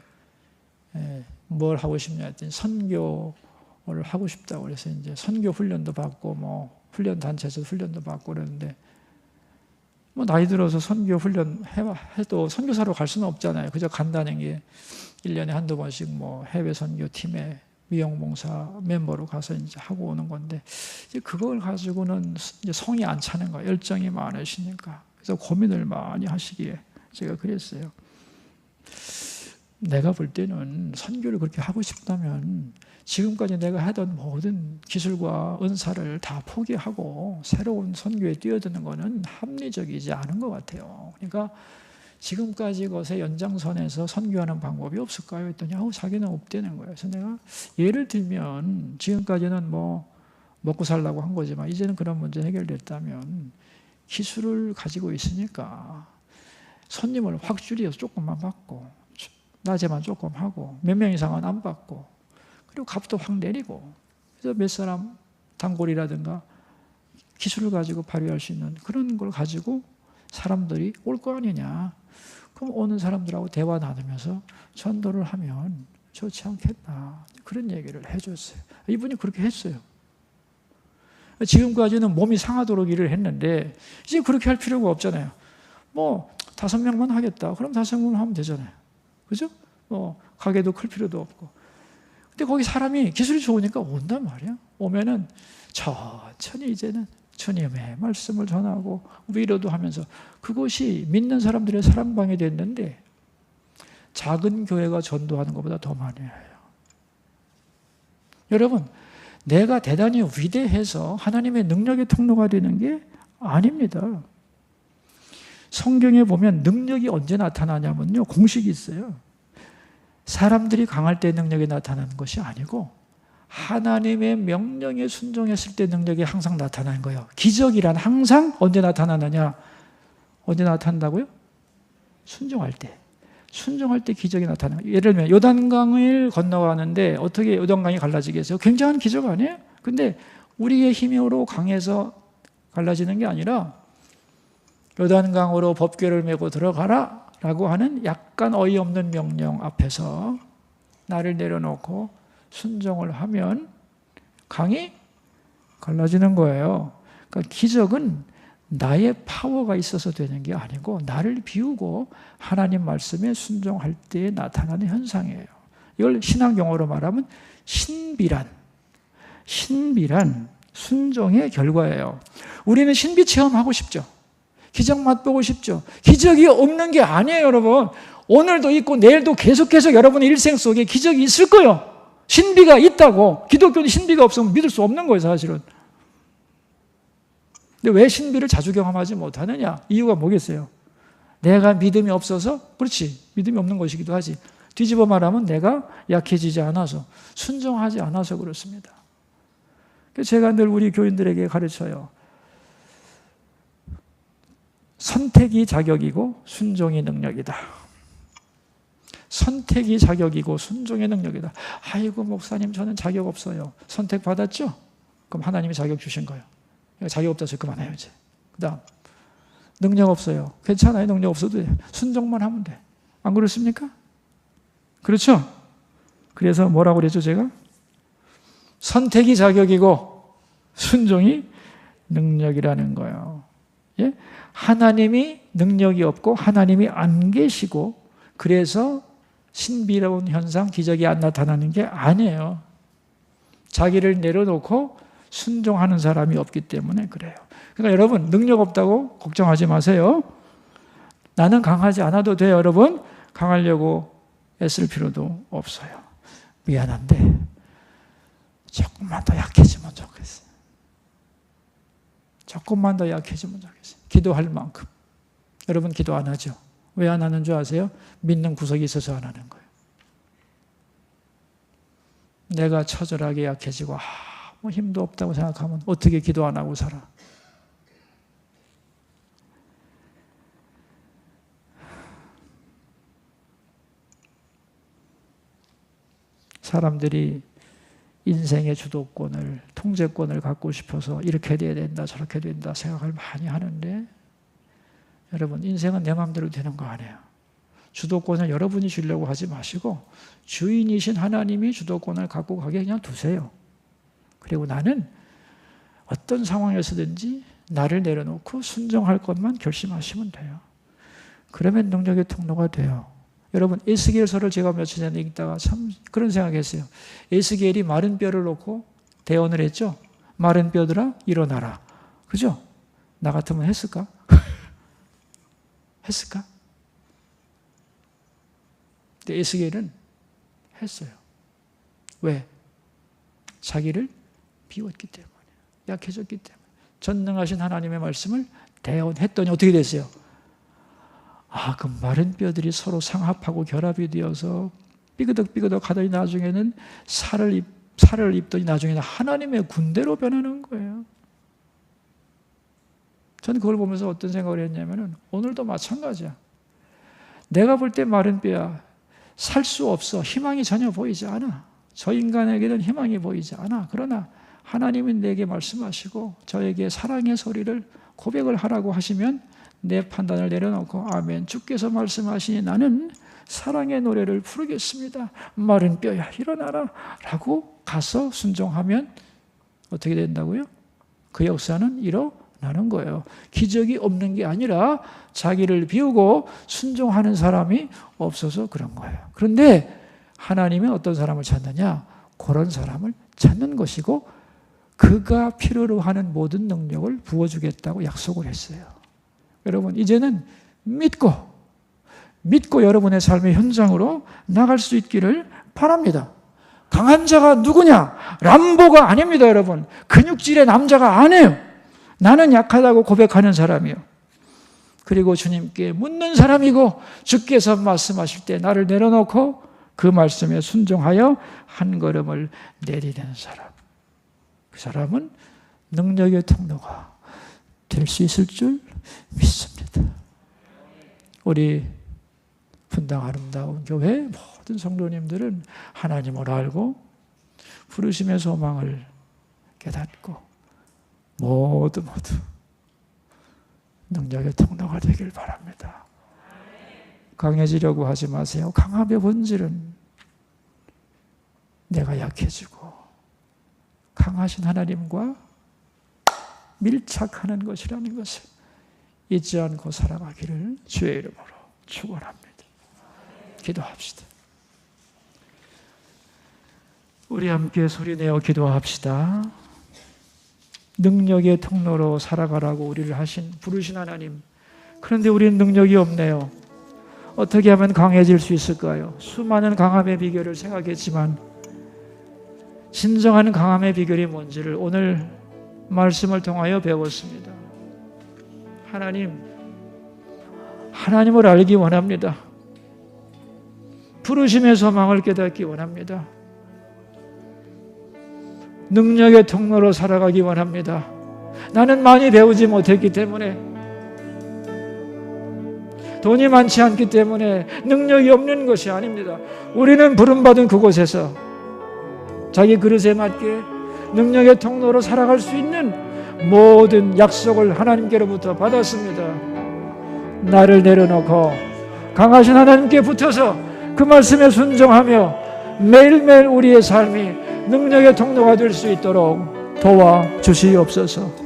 뭘 하고 싶냐 했더니 선교를 하고 싶다고. 그래서 이제 선교 훈련도 받고 뭐 훈련 단체에서 훈련도 받고 그러는데 뭐 나이 들어서 선교 훈련 해도 선교사로 갈 수는 없잖아요. 그저 간다는 게 1년에 한두 번씩 뭐 해외 선교 팀에 미용봉사 멤버로 가서 이제 하고 오는 건데 이제 그걸 가지고는 이제 성이 안 차는 거예요. 열정이 많으시니까. 그래서 고민을 많이 하시기에 제가 그랬어요. 내가 볼 때는 선교를 그렇게 하고 싶다면 지금까지 내가 하던 모든 기술과 은사를 다 포기하고 새로운 선교에 뛰어드는 것은 합리적이지 않은 것 같아요. 그러니까 지금까지 것의 연장선에서 선교하는 방법이 없을까요? 했더니 자기는 없다는 거예요. 그래서 내가 예를 들면 지금까지는 뭐 먹고 살라고 한 거지만 이제는 그런 문제 해결됐다면 기술을 가지고 있으니까 손님을 확 줄여서 조금만 받고 낮에만 조금 하고 몇 명 이상은 안 받고 그리고 값도 확 내리고 그래서 몇 사람 단골이라든가 기술을 가지고 발휘할 수 있는 그런 걸 가지고 사람들이 올 거 아니냐. 그럼 오는 사람들하고 대화 나누면서 전도를 하면 좋지 않겠나. 그런 얘기를 해줬어요. 이분이 그렇게 했어요. 지금까지는 몸이 상하도록 일을 했는데 이제 그렇게 할 필요가 없잖아요. 뭐 5명만 하겠다. 그럼 5명만 하면 되잖아요. 그죠? 가게도 클 필요도 없고. 근데 거기 사람이 기술이 좋으니까 온단 말이야. 오면은 천천히 이제는 주님의 말씀을 전하고 위로도 하면서 그것이 믿는 사람들의 사랑방이 됐는데 작은 교회가 전도하는 것보다 더 많이 해요. 여러분, 내가 대단히 위대해서 하나님의 능력의 통로가 되는 게 아닙니다. 성경에 보면 능력이 언제 나타나냐면요. 공식이 있어요. 사람들이 강할 때 능력이 나타나는 것이 아니고 하나님의 명령에 순종했을 때 능력이 항상 나타나는 거예요. 기적이란 항상 언제 나타나느냐? 언제 나타난다고요? 순종할 때. 순종할 때 기적이 나타나는 거예요. 예를 들면 요단강을 건너가는데 어떻게 요단강이 갈라지겠어요? 굉장한 기적 아니에요? 근데 우리의 힘으로 강해서 갈라지는 게 아니라 요단강으로 법궤를 메고 들어가라 라고 하는 약간 어이없는 명령 앞에서 나를 내려놓고 순종을 하면 강이 갈라지는 거예요. 그러니까 기적은 나의 파워가 있어서 되는 게 아니고 나를 비우고 하나님 말씀에 순종할 때 나타나는 현상이에요. 이걸 신앙 용어로 말하면 신비란 순종의 결과예요. 우리는 신비 체험하고 싶죠. 기적 맛보고 싶죠. 기적이 없는 게 아니에요, 여러분. 오늘도 있고 내일도 계속해서 여러분의 일생 속에 기적이 있을 거예요. 신비가 있다고. 기독교는 신비가 없으면 믿을 수 없는 거예요, 사실은. 근데 왜 신비를 자주 경험하지 못하느냐? 이유가 뭐겠어요? 내가 믿음이 없어서? 그렇지. 믿음이 없는 것이기도 하지. 뒤집어 말하면 내가 약해지지 않아서, 순종하지 않아서 그렇습니다. 제가 늘 우리 교인들에게 가르쳐요. 선택이 자격이고 순종이 능력이다. 선택이 자격이고 순종의 능력이다. 아이고 목사님 저는 자격 없어요. 선택 받았죠? 그럼 하나님이 자격 주신 거예요. 자격 없다서 그만해요 이제. 그 다음 능력 없어요. 괜찮아요. 능력 없어도 돼. 순종만 하면 돼. 안 그렇습니까? 그렇죠? 그래서 뭐라고 그랬죠 제가? 선택이 자격이고 순종이 능력이라는 거예요. 예? 하나님이 능력이 없고 하나님이 안 계시고 그래서 신비로운 현상, 기적이 안 나타나는 게 아니에요. 자기를 내려놓고 순종하는 사람이 없기 때문에 그래요. 그러니까 여러분 능력 없다고 걱정하지 마세요. 나는 강하지 않아도 돼요. 여러분 강하려고 애쓸 필요도 없어요. 미안한데 조금만 더 약해지면 좋겠어요. 조금만 더 약해지면 좋겠어요. 기도할 만큼. 여러분 기도 안 하죠? 왜 안 하는 줄 아세요? 믿는 구석이 있어서 안 하는 거예요. 내가 처절하게 약해지고 뭐 힘도 없다고 생각하면 어떻게 기도 안 하고 살아? 사람들이 인생의 주도권을, 통제권을 갖고 싶어서 이렇게 돼야 된다, 저렇게 된다 생각을 많이 하는데 여러분 인생은 내 마음대로 되는 거 아니에요. 주도권을 여러분이 주려고 하지 마시고 주인이신 하나님이 주도권을 갖고 가게 그냥 두세요. 그리고 나는 어떤 상황에서든지 나를 내려놓고 순종할 것만 결심하시면 돼요. 그러면 능력의 통로가 돼요. 여러분 에스겔서를 제가 며칠 전에 읽다가 참 그런 생각했어요. 에스겔이 마른 뼈를 놓고 대언을 했죠. 마른 뼈들아 일어나라. 그죠? 나 같으면 했을까? 했을까? 근데 에스겔은 했어요. 왜? 자기를 비웠기 때문에, 약해졌기 때문에. 전능하신 하나님의 말씀을 대언했더니 어떻게 됐어요? 그 마른 뼈들이 서로 상합하고 결합이 되어서 삐그덕삐그덕 하더니 나중에는 살을 입더니 나중에는 하나님의 군대로 변하는 거예요. 저는 그걸 보면서 어떤 생각을 했냐면은 오늘도 마찬가지야. 내가 볼 때 마른 뼈야. 살 수 없어. 희망이 전혀 보이지 않아. 저 인간에게는 희망이 보이지 않아. 그러나 하나님은 내게 말씀하시고 저에게 사랑의 소리를 고백을 하라고 하시면 내 판단을 내려놓고 아멘, 주께서 말씀하시니 나는 사랑의 노래를 부르겠습니다. 마른 뼈야 일어나라 라고 가서 순종하면 어떻게 된다고요? 그 역사는 일어나는 거예요. 기적이 없는 게 아니라 자기를 비우고 순종하는 사람이 없어서 그런 거예요. 그런데 하나님은 어떤 사람을 찾느냐? 그런 사람을 찾는 것이고 그가 필요로 하는 모든 능력을 부어주겠다고 약속을 했어요. 여러분 이제는 믿고 여러분의 삶의 현장으로 나갈 수 있기를 바랍니다. 강한 자가 누구냐? 람보가 아닙니다, 여러분. 근육질의 남자가 아니에요. 나는 약하다고 고백하는 사람이요. 그리고 주님께 묻는 사람이고 주께서 말씀하실 때 나를 내려놓고 그 말씀에 순종하여 한 걸음을 내디디는 사람. 그 사람은 능력의 통로가 될 수 있을 줄 믿습니다. 우리 분당 아름다운 교회 모든 성도님들은 하나님을 알고 부르심의 소망을 깨닫고 모두 능력의 통로가 되길 바랍니다. 강해지려고 하지 마세요. 강함의 본질은 내가 약해지고 강하신 하나님과 밀착하는 것이라는 것을 잊지 않고 살아가기를 주의 이름으로 축원합니다. 기도합시다. 우리 함께 소리내어 기도합시다. 능력의 통로로 살아가라고 우리를 부르신 하나님, 그런데 우리는 능력이 없네요. 어떻게 하면 강해질 수 있을까요? 수많은 강함의 비결을 생각했지만 진정한 강함의 비결이 뭔지를 오늘 말씀을 통하여 배웠습니다. 하나님을 알기 원합니다. 부르심의 소망을 깨닫기 원합니다. 능력의 통로로 살아가기 원합니다. 나는 많이 배우지 못했기 때문에, 돈이 많지 않기 때문에 능력이 없는 것이 아닙니다. 우리는 부름받은 그곳에서 자기 그릇에 맞게 능력의 통로로 살아갈 수 있는 모든 약속을 하나님께로부터 받았습니다. 나를 내려놓고 강하신 하나님께 붙어서 그 말씀에 순종하며 매일매일 우리의 삶이 능력의 통로가 될 수 있도록 도와주시옵소서.